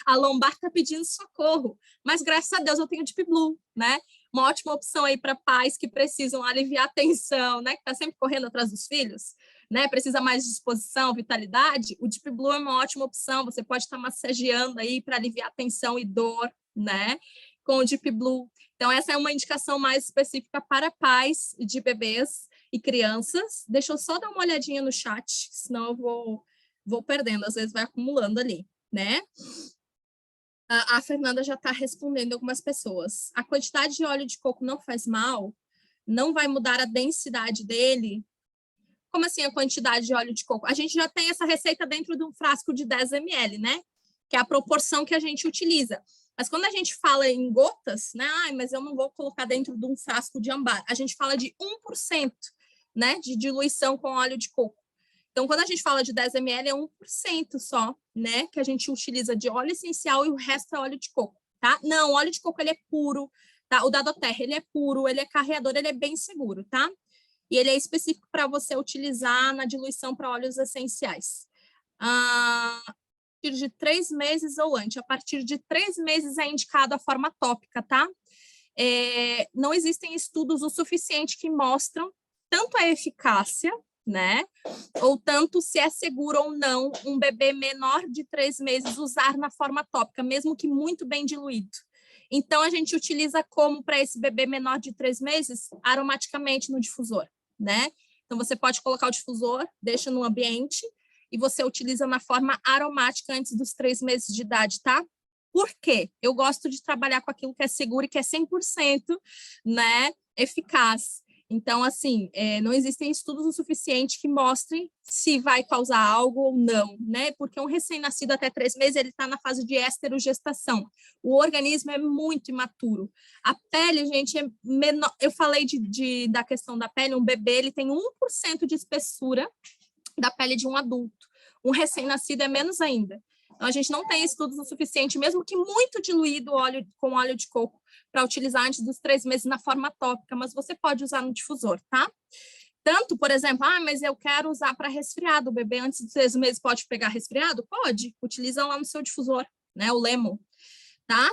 A lombar está pedindo socorro. Mas, graças a Deus, eu tenho Deep Blue, né? Uma ótima opção aí para pais que precisam aliviar a tensão, né? Que está sempre correndo atrás dos filhos, né? Precisa mais de disposição, vitalidade. O Deep Blue é uma ótima opção. Você pode estar massageando aí para aliviar tensão e dor, né? Com o Deep Blue. Então, essa é uma indicação mais específica para pais de bebês e crianças. Deixa eu só dar uma olhadinha no chat, senão eu vou perdendo. Às vezes vai acumulando ali, né? A Fernanda já está respondendo algumas pessoas. A quantidade de óleo de coco não faz mal? Não vai mudar a densidade dele? Como assim a quantidade de óleo de coco? A gente já tem essa receita dentro de um frasco de 10 ml, né? Que é a proporção que a gente utiliza. Mas quando a gente fala em gotas, né? Mas eu não vou colocar dentro de um frasco de ambar. A gente fala de 1%, né? De diluição com óleo de coco. Então, quando a gente fala de 10 ml, é 1% só, né? Que a gente utiliza de óleo essencial e o resto é óleo de coco, tá? Não, o óleo de coco, ele é puro, tá? O da doTERRA, ele é puro, ele é carreador, ele é bem seguro, tá? E ele é específico para você utilizar na diluição para óleos essenciais. A partir de 3 meses ou antes. A partir de 3 meses é indicado a forma tópica, tá? Não existem estudos o suficiente que mostram tanto a eficácia, né? Ou tanto se é seguro ou não um bebê menor de 3 meses usar na forma tópica, mesmo que muito bem diluído. Então, a gente utiliza como para esse bebê menor de 3 meses, aromaticamente no difusor, né? Então, você pode colocar o difusor, deixa no ambiente e você utiliza na forma aromática antes dos 3 meses de idade, tá? Por quê? Eu gosto de trabalhar com aquilo que é seguro e que é 100%, né, eficaz. Então, assim, não existem estudos o suficiente que mostrem se vai causar algo ou não, né? Porque um recém-nascido até 3 meses, ele está na fase de esterogestação. O organismo é muito imaturo. A pele, gente, é menor. Eu falei da questão da pele, um bebê, ele tem 1% de espessura da pele de um adulto. Um recém-nascido é menos ainda. Então, a gente não tem estudos o suficiente, mesmo que muito diluído com óleo de coco, para utilizar antes dos 3 meses na forma tópica, mas você pode usar no difusor, tá? Tanto, por exemplo, mas eu quero usar para resfriado, o bebê antes dos 3 meses pode pegar resfriado? Pode, utiliza lá no seu difusor, né, o Lemon, tá?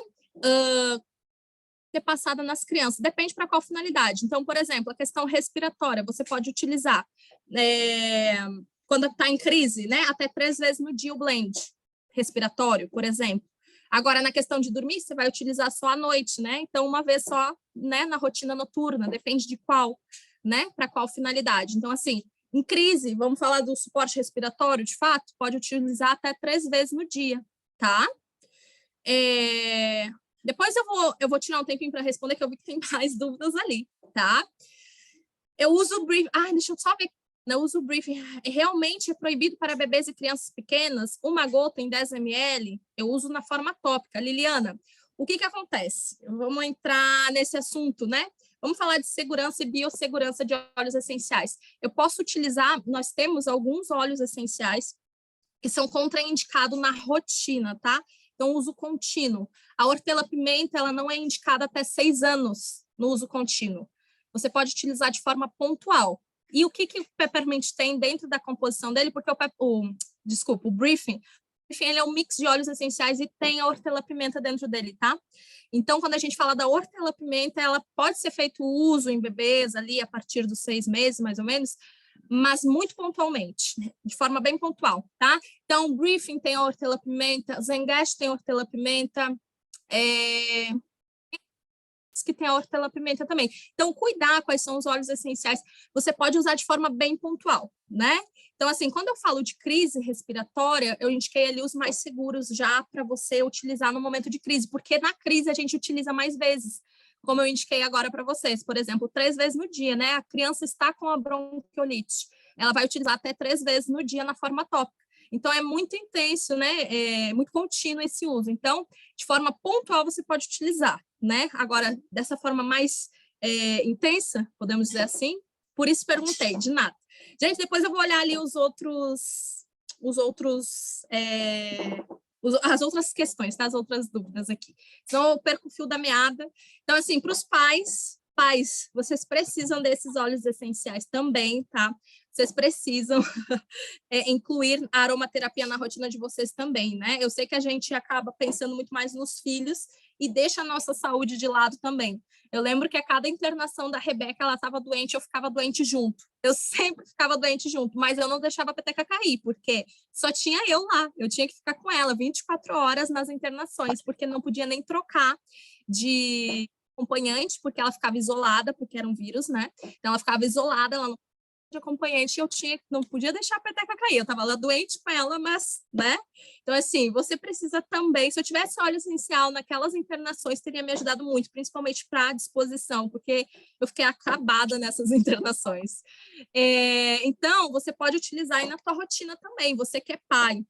Ser passada nas crianças, depende para qual finalidade. Então, por exemplo, a questão respiratória, você pode utilizar quando está em crise, né, até 3 vezes no dia o blend respiratório, por exemplo. Agora, na questão de dormir, você vai utilizar só à noite, né? Então, uma vez só, né, na rotina noturna, depende de qual, né, para qual finalidade. Então, assim, em crise, vamos falar do suporte respiratório, de fato, pode utilizar até 3 vezes no dia, tá? Depois eu vou tirar um tempinho para responder, que eu vi que tem mais dúvidas ali, tá? Eu uso o brief... deixa eu só ver. Eu uso o briefing. Realmente é proibido para bebês e crianças pequenas, uma gota em 10 ml, eu uso na forma tópica. Liliana, o que acontece? Vamos entrar nesse assunto, né? Vamos falar de segurança e biossegurança de óleos essenciais. Eu posso utilizar, nós temos alguns óleos essenciais que são contraindicados na rotina, tá? Então, uso contínuo. A hortelã-pimenta, ela não é indicada até 6 anos no uso contínuo. você pode utilizar de forma pontual. E o que o Peppermint tem dentro da composição dele? Porque o Briefing, ele é um mix de óleos essenciais e tem a hortelã-pimenta dentro dele, tá? Então, quando a gente fala da hortelã-pimenta, ela pode ser feito uso em bebês ali a partir dos 6 meses, mais ou menos, mas muito pontualmente, de forma bem pontual, tá? Então, o Briefing tem a hortelã-pimenta, Zengash tem a hortelã-pimenta, que tem a hortelã-pimenta também. Então, cuidar quais são os óleos essenciais, você pode usar de forma bem pontual, né? Então, assim, quando eu falo de crise respiratória, eu indiquei ali os mais seguros já para você utilizar no momento de crise, porque na crise a gente utiliza mais vezes, como eu indiquei agora para vocês, por exemplo, 3 vezes no dia, né? A criança está com a bronquiolite, ela vai utilizar até 3 vezes no dia na forma tópica. Então, é muito intenso, né? É muito contínuo esse uso. Então, de forma pontual, você pode utilizar, né? Agora, dessa forma mais intensa, podemos dizer assim, por isso perguntei, de nada. Gente, depois eu vou olhar ali as outras questões, tá? As outras dúvidas aqui. Senão eu perco o fio da meada. Então, assim, para os pais, vocês precisam desses óleos essenciais também, tá? Vocês precisam incluir a aromaterapia na rotina de vocês também, né? Eu sei que a gente acaba pensando muito mais nos filhos e deixa a nossa saúde de lado também. Eu lembro que a cada internação da Rebeca, ela estava doente, eu ficava doente junto. Eu sempre ficava doente junto, mas eu não deixava a peteca cair, porque só tinha eu lá. Eu tinha que ficar com ela 24 horas nas internações, porque não podia nem trocar de acompanhante, porque ela ficava isolada, porque era um vírus, né? Então, ela ficava isolada, ela não de acompanhante, não podia deixar a peteca cair, eu estava lá doente com ela, mas, né? Então, assim, você precisa também, se eu tivesse óleo essencial naquelas internações, teria me ajudado muito, principalmente para a disposição, porque eu fiquei acabada nessas internações. Então, você pode utilizar aí na tua rotina também, você que é pai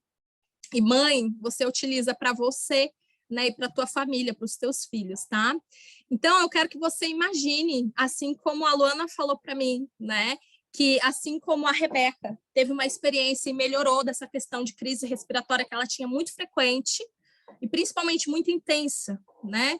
e mãe, você utiliza para você, né, e para a tua família, para os teus filhos, tá? Então, eu quero que você imagine, assim como a Luana falou para mim, né, que assim como a Rebeca teve uma experiência e melhorou dessa questão de crise respiratória que ela tinha muito frequente e principalmente muito intensa, né?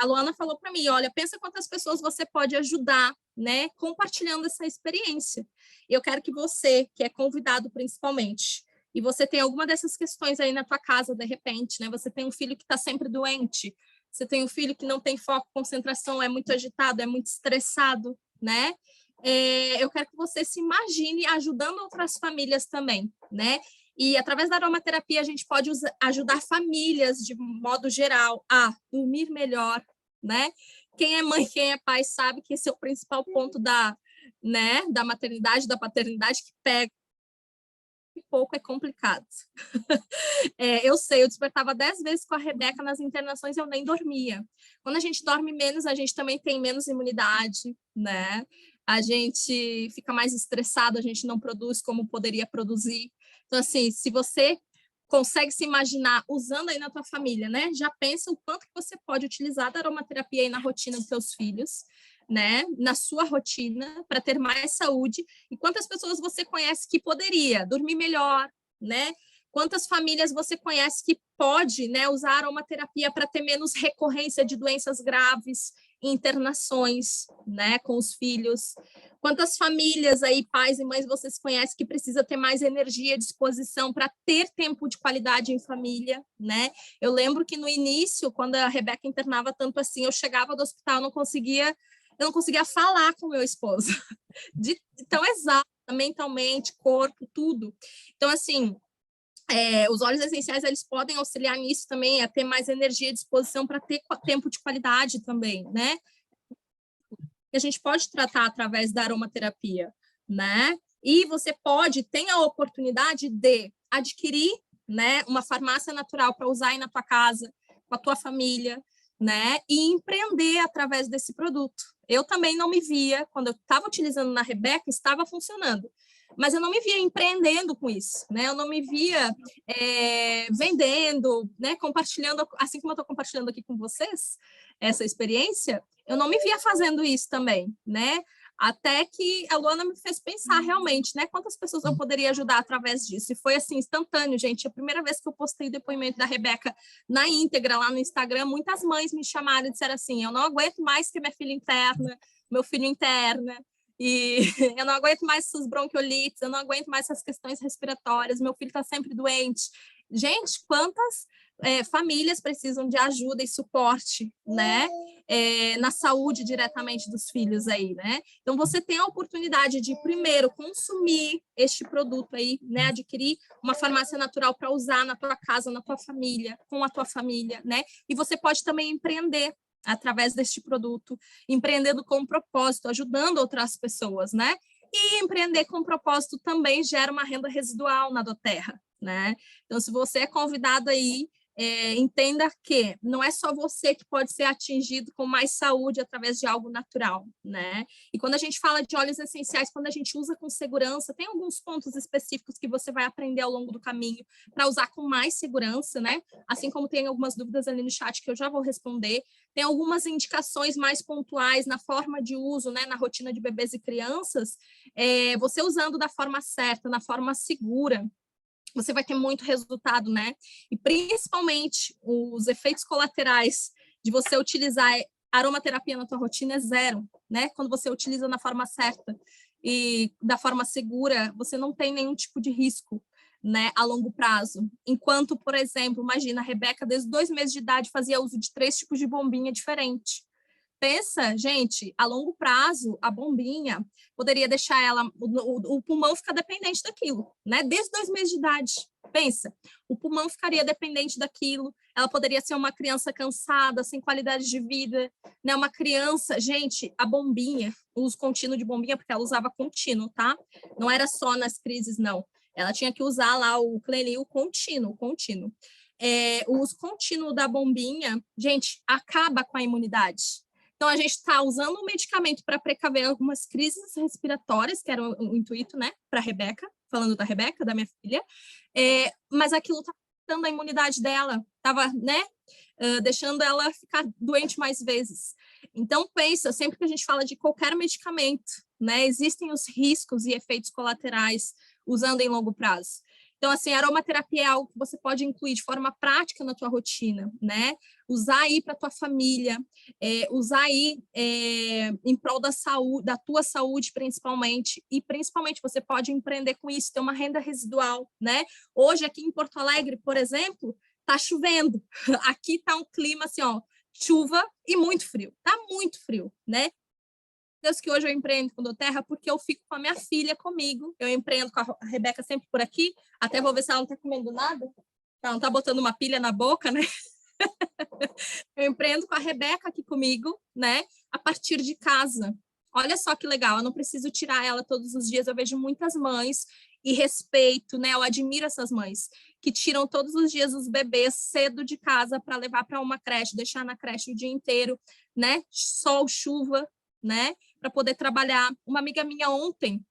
A Luana falou para mim, olha, pensa quantas pessoas você pode ajudar, né, compartilhando essa experiência. Eu quero que você, que é convidado principalmente, e você tem alguma dessas questões aí na tua casa, de repente, né? Você tem um filho que está sempre doente, você tem um filho que não tem foco, concentração, é muito agitado, é muito estressado, né? Eu quero que você se imagine ajudando outras famílias também, né? E através da aromaterapia a gente pode ajudar famílias de modo geral a dormir melhor, né? Quem é mãe, quem é pai sabe que esse é o principal ponto da maternidade, da paternidade que pega pouco, é complicado. Eu sei, eu despertava 10 vezes com a Rebeca nas internações e eu nem dormia. Quando a gente dorme menos, a gente também tem menos imunidade, né? A gente fica mais estressado, a gente não produz como poderia produzir. Então, assim, se você consegue se imaginar usando aí na tua família, né? Já pensa o quanto que você pode utilizar da aromaterapia aí na rotina dos seus filhos, né? Na sua rotina, para ter mais saúde. E quantas pessoas você conhece que poderia dormir melhor, né? Quantas famílias você conhece que pode, né, usar a aromaterapia para ter menos recorrência de doenças graves, internações, né, com os filhos? Quantas famílias aí, pais e mães, vocês conhecem que precisa ter mais energia e disposição para ter tempo de qualidade em família, né? Eu lembro que no início, quando a Rebeca internava tanto assim, eu chegava do hospital, eu não conseguia falar com meu esposo, de tão exausta, mentalmente, corpo, tudo. Então, assim, os óleos essenciais, eles podem auxiliar nisso também, a ter mais energia e disposição para ter tempo de qualidade também, né? Que a gente pode tratar através da aromaterapia, né? E você tem a oportunidade de adquirir, né, uma farmácia natural para usar aí na tua casa, com a tua família, né? E empreender através desse produto. Eu também não me via, quando eu estava utilizando na Rebeca, estava funcionando. Mas eu não me via empreendendo com isso, né? Eu não me via vendendo, né? Compartilhando, assim como eu estou compartilhando aqui com vocês, essa experiência, eu não me via fazendo isso também, né? Até que a Luana me fez pensar realmente, né? Quantas pessoas eu poderia ajudar através disso? E foi assim, instantâneo, gente. A primeira vez que eu postei o depoimento da Rebeca na íntegra lá no Instagram, muitas mães me chamaram e disseram assim: eu não aguento mais que minha filha interna, meu filho interna, e eu não aguento mais essas bronquiolites, eu não aguento mais essas questões respiratórias, meu filho está sempre doente. Gente, quantas famílias precisam de ajuda e suporte, né? Na saúde diretamente dos filhos aí, né? Então, você tem a oportunidade de, primeiro, consumir este produto aí, né? Adquirir uma farmácia natural para usar na tua casa, na tua família, com a tua família, né? E você pode também empreender através deste produto, empreendendo com propósito, ajudando outras pessoas, né? E empreender com propósito também gera uma renda residual na doTERRA, né? Então, se você é convidado aí, entenda que não é só você que pode ser atingido com mais saúde através de algo natural, né? E quando a gente fala de óleos essenciais, quando a gente usa com segurança, tem alguns pontos específicos que você vai aprender ao longo do caminho para usar com mais segurança, né? Assim como tem algumas dúvidas ali no chat que eu já vou responder. Tem algumas indicações mais pontuais na forma de uso, né? Na rotina de bebês e crianças, você usando da forma certa, na forma segura, você vai ter muito resultado, né? E principalmente os efeitos colaterais de você utilizar aromaterapia na tua rotina é zero, né? Quando você utiliza na forma certa e da forma segura, você não tem nenhum tipo de risco, né, a longo prazo. Enquanto, por exemplo, imagina, a Rebeca, desde 2 meses de idade, fazia uso de 3 tipos de bombinha diferentes. Pensa, gente, a longo prazo, a bombinha poderia deixar ela, o pulmão ficar dependente daquilo, né? Desde 2 meses de idade. Pensa, o pulmão ficaria dependente daquilo, ela poderia ser uma criança cansada, sem qualidade de vida, né? Uma criança, gente, a bombinha, o uso contínuo de bombinha, porque ela usava contínuo, tá? Não era só nas crises, não. Ela tinha que usar lá o Clenil contínuo. O uso contínuo da bombinha, gente, acaba com a imunidade. Então, a gente está usando um medicamento para precaver algumas crises respiratórias, que era o intuito, né, para a Rebeca, falando da Rebeca, da minha filha, mas aquilo está afetando a imunidade dela, estava, né, deixando ela ficar doente mais vezes. Então, pensa, sempre que a gente fala de qualquer medicamento, né, existem os riscos e efeitos colaterais usando em longo prazo. Então, assim, a aromaterapia é algo que você pode incluir de forma prática na tua rotina, né? Usar aí para tua família, usar aí em prol da saúde, da tua saúde principalmente, e principalmente você pode empreender com isso, ter uma renda residual, né? Hoje aqui em Porto Alegre, por exemplo, tá chovendo. Aqui tá um clima assim, ó, chuva e muito frio. Tá muito frio, né? Deus que hoje eu empreendo com doTERRA porque eu fico com a minha filha comigo. Eu empreendo com a Rebeca sempre por aqui. Até vou ver se ela não está comendo nada. Ela não está botando uma pilha na boca, né? Eu empreendo com a Rebeca aqui comigo, né? A partir de casa. Olha só que legal, eu não preciso tirar ela todos os dias. Eu vejo muitas mães e respeito, né? Eu admiro essas mães que tiram todos os dias os bebês cedo de casa para levar para uma creche, deixar na creche o dia inteiro, né? Sol, chuva, né? Para poder trabalhar. Uma amiga minha ontem,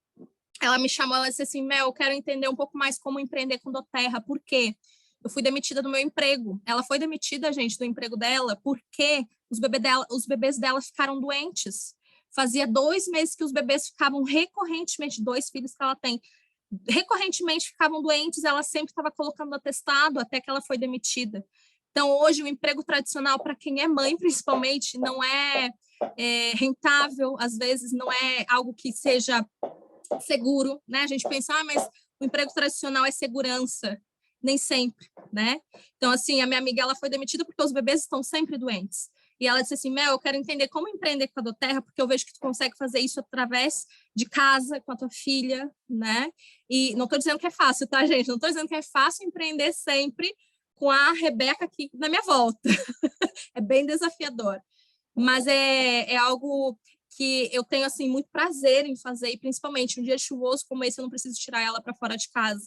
ela me chamou, ela disse assim, Mel, eu quero entender um pouco mais como empreender com doTERRA, por quê? Eu fui demitida do meu emprego. Ela foi demitida, gente, do emprego dela, porque os bebês dela ficaram doentes. Fazia 2 meses que os bebês ficavam recorrentemente, 2 filhos que ela tem, recorrentemente ficavam doentes, ela sempre estava colocando atestado até que ela foi demitida. Então, hoje, o emprego tradicional, para quem é mãe, principalmente, não é rentável, às vezes não é algo que seja seguro, né? A gente pensa, mas o emprego tradicional é segurança. Nem sempre, né? Então, assim, a minha amiga, ela foi demitida porque os bebês estão sempre doentes. E ela disse assim, Mel, eu quero entender como empreender com a doTERRA, porque eu vejo que tu consegue fazer isso através de casa, com a tua filha, né? E não estou dizendo que é fácil, tá, gente? Não estou dizendo que é fácil empreender sempre com a Rebeca aqui na minha volta. É bem desafiador. Mas é algo que eu tenho, assim, muito prazer em fazer, e principalmente um dia chuvoso como esse, eu não preciso tirar ela para fora de casa.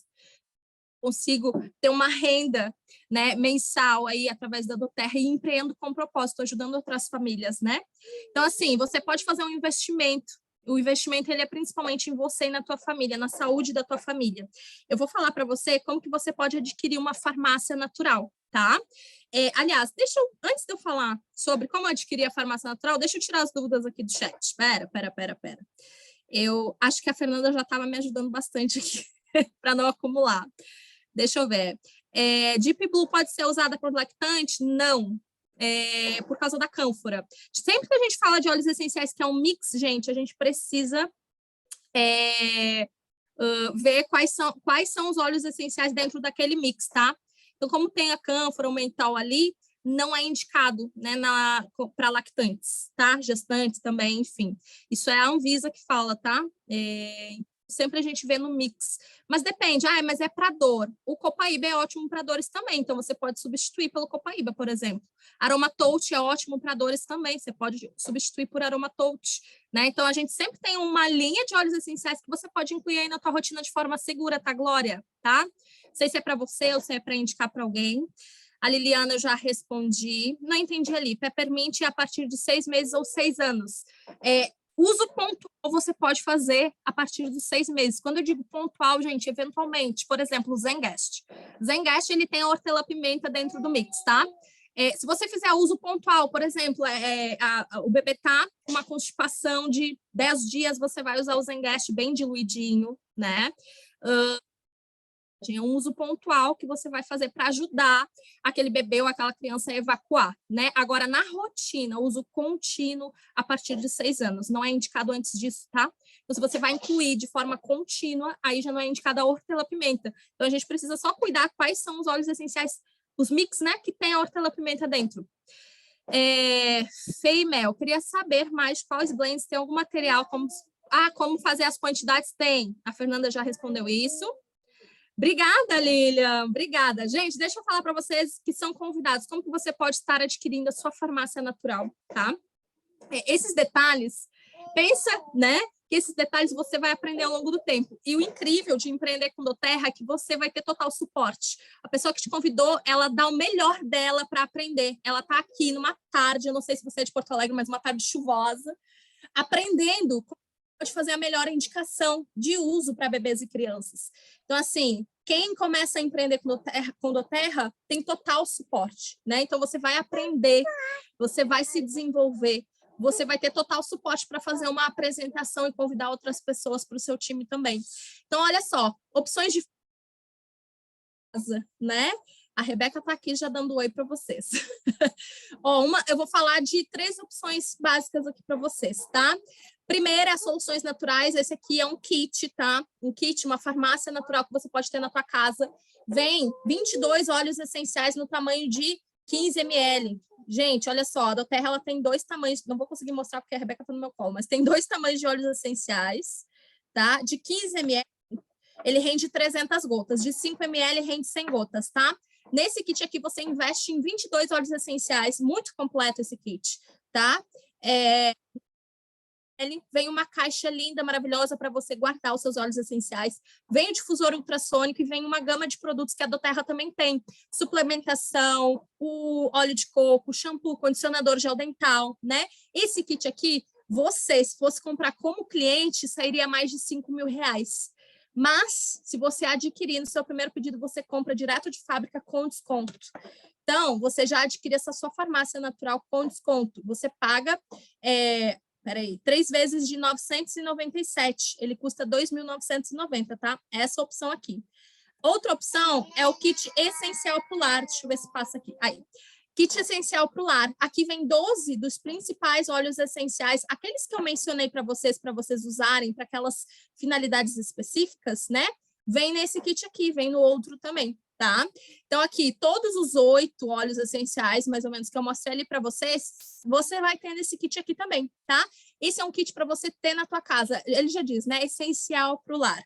Consigo ter uma renda, né, mensal aí através da doTERRA e empreendo com propósito, ajudando outras famílias, né? Então, assim, você pode fazer um investimento, O investimento ele é principalmente em você e na tua família, na saúde da tua família. Eu vou falar para você como que você pode adquirir uma farmácia natural, tá? Aliás, antes de eu falar sobre como adquirir a farmácia natural, deixa eu tirar as dúvidas aqui do chat. Pera. Eu acho que a Fernanda já estava me ajudando bastante aqui para não acumular. Deixa eu ver. Deep Blue pode ser usada por lactante? Não. Por causa da cânfora. Sempre que a gente fala de óleos essenciais, que é um mix, gente, a gente precisa ver quais são os óleos essenciais dentro daquele mix, tá? Então, como tem a cânfora, o mental ali, não é indicado, né, para lactantes, tá? Gestantes também, enfim. Isso é a Anvisa que fala, tá? Sempre a gente vê no mix. Mas depende, mas é para dor. O Copaíba é ótimo para dores também, então você pode substituir pelo Copaíba, por exemplo. Aromatouch é ótimo para dores também, você pode substituir por Aromatouch, né? Então a gente sempre tem uma linha de óleos essenciais que você pode incluir aí na tua rotina de forma segura, tá, Glória? Tá? Não sei se é para você ou se é para indicar para alguém. A Liliana eu já respondi. Não entendi ali. Peppermint a partir de 6 meses ou 6 anos. Uso pontual você pode fazer a partir dos 6 meses. Quando eu digo pontual, gente, eventualmente, por exemplo, o Zengast. Zengast, ele tem a hortelã-pimenta dentro do mix, tá? Se você fizer uso pontual, por exemplo, o bebê tá com uma constipação de 10 dias, você vai usar o Zengast bem diluidinho, né? É um uso pontual que você vai fazer para ajudar aquele bebê ou aquela criança a evacuar, né? Agora, na rotina, uso contínuo a partir de 6 anos. Não é indicado antes disso, tá? Então, se você vai incluir de forma contínua, aí já não é indicada a hortelã-pimenta. Então, a gente precisa só cuidar quais são os óleos essenciais, os mix, né? Que tem a hortelã-pimenta dentro. Feimel, queria saber mais quais blends tem algum material, como fazer as quantidades? Tem. A Fernanda já respondeu isso. Obrigada, Lilian. Obrigada. Gente, deixa eu falar para vocês que são convidados, como que você pode estar adquirindo a sua farmácia natural, tá? Esses detalhes, pensa, né? Que esses detalhes você vai aprender ao longo do tempo. E o incrível de empreender com Doterra é que você vai ter total suporte. A pessoa que te convidou, ela dá o melhor dela para aprender. Ela está aqui numa tarde, eu não sei se você é de Porto Alegre, mas uma tarde chuvosa, aprendendo como pode fazer a melhor indicação de uso para bebês e crianças. Então, assim, quem começa a empreender com Doterra tem total suporte, né? Então, você vai aprender, você vai se desenvolver, você vai ter total suporte para fazer uma apresentação e convidar outras pessoas para o seu time também. Então, olha só, opções de casa, né? A Rebeca está aqui já dando oi para vocês. Eu vou falar de 3 opções básicas aqui para vocês, tá? Primeira, soluções naturais. Esse aqui é um kit, tá? Um kit, uma farmácia natural que você pode ter na tua casa. Vem 22 óleos essenciais no tamanho de 15 ml. Gente, olha só, a Doterra ela tem 2 tamanhos. Não vou conseguir mostrar porque a Rebeca está no meu colo, mas tem 2 tamanhos de óleos essenciais, tá? De 15 ml, ele rende 300 gotas. De 5 ml, rende 100 gotas, tá? Nesse kit aqui, você investe em 22 óleos essenciais. Muito completo esse kit, tá? Ele vem uma caixa linda, maravilhosa para você guardar os seus óleos essenciais. Vem o difusor ultrassônico e vem uma gama de produtos que a Doterra também tem. Suplementação, o óleo de coco, shampoo, condicionador, gel dental, né? Esse kit aqui, você, se fosse comprar como cliente, sairia mais de R$5.000. Mas, se você adquirir no seu primeiro pedido, você compra direto de fábrica com desconto. Então, você já adquire essa sua farmácia natural com desconto. Você paga... 3 vezes de 997, ele custa 2.990, tá? Essa opção aqui. Outra opção é o kit essencial pro lar, deixa eu ver se passa aqui. Aí, kit essencial pro lar. Aqui vem 12 dos principais óleos essenciais, aqueles que eu mencionei para vocês usarem para aquelas finalidades específicas, né? Vem nesse kit aqui, vem no outro também. Tá? Então, aqui, todos os 8 óleos essenciais, mais ou menos, que eu mostrei ali para vocês, você vai ter nesse kit aqui também, tá? Esse é um kit para você ter na tua casa. Ele já diz, né? Essencial para o lar.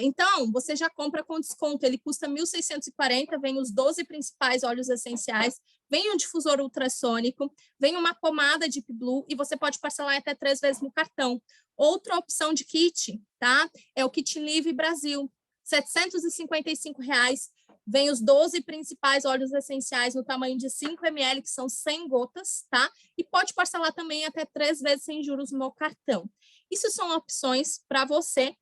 Então, você já compra com desconto. Ele custa R$1.640, vem os 12 principais óleos essenciais, vem um difusor ultrassônico, vem uma pomada Deep Blue e você pode parcelar até 3 vezes no cartão. Outra opção de kit, tá? É o Kit Live Brasil. R$755, vem os 12 principais óleos essenciais no tamanho de 5 ml, que são 100 gotas, tá? E pode parcelar também até 3 vezes sem juros no cartão. Isso são opções para você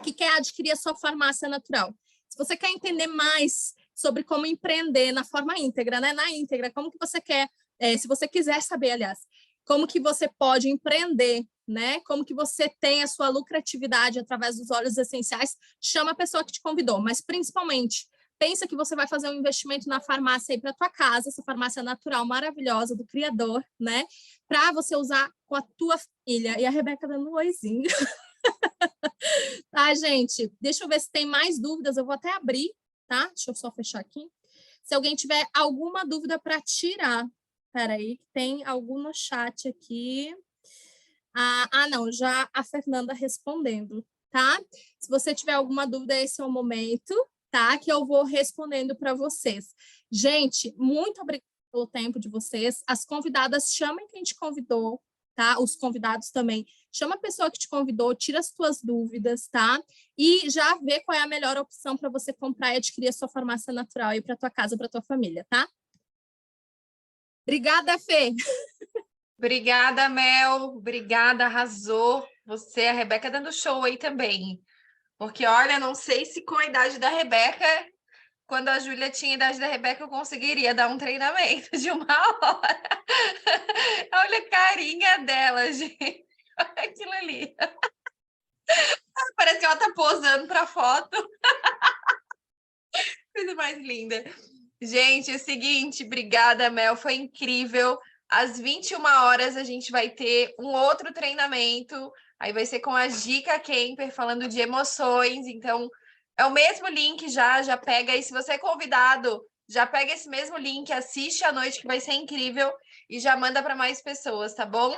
que quer adquirir a sua farmácia natural. Se você quer entender mais sobre como empreender na forma íntegra, né? Na íntegra, como que você quer, se você quiser saber, aliás, como que você pode empreender, né? Como que você tem a sua lucratividade através dos óleos essenciais, chama a pessoa que te convidou, mas principalmente pensa que você vai fazer um investimento na farmácia aí para tua casa, essa farmácia natural maravilhosa do criador, né? Para você usar com a tua filha. E a Rebeca dando um oizinho. Tá, gente? Deixa eu ver se tem mais dúvidas. Eu vou até abrir, tá? Deixa eu só fechar aqui. Se alguém tiver alguma dúvida para tirar. Peraí, tem algum no chat aqui. Não, já a Fernanda respondendo, tá? Se você tiver alguma dúvida, esse é o momento, tá? Que eu vou respondendo para vocês. Gente, muito obrigada pelo tempo de vocês. As convidadas, chamem quem te convidou, tá? Os convidados também. Chama a pessoa que te convidou, tira as tuas dúvidas, tá? E já vê qual é a melhor opção para você comprar e adquirir a sua farmácia natural aí para tua casa, para tua família, tá? Obrigada, Fê. Obrigada, Mel. Obrigada, arrasou. Você, a Rebeca, dando show aí também. Porque, olha, não sei se com a idade da Rebeca, quando a Júlia tinha a idade da Rebeca, eu conseguiria dar um treinamento de 1 hora. Olha a carinha dela, gente. Olha aquilo ali. Parece que ela tá posando para foto. Coisa mais linda. Gente, é o seguinte, obrigada, Mel, foi incrível. Às 21 horas a gente vai ter um outro treinamento, aí vai ser com a Gica Kemper, falando de emoções, então é o mesmo link já pega, e se você é convidado, já pega esse mesmo link, assiste à noite, que vai ser incrível, e já manda para mais pessoas, tá bom?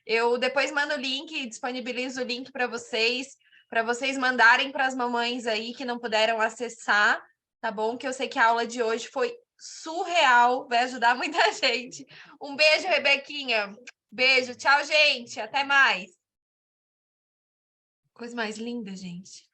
Eu depois mando o link, disponibilizo o link para vocês mandarem para as mamães aí que não puderam acessar, tá bom? Que eu sei que a aula de hoje foi surreal, vai ajudar muita gente. Um beijo, Rebequinha. Beijo, tchau, gente. Até mais. Coisa mais linda, gente.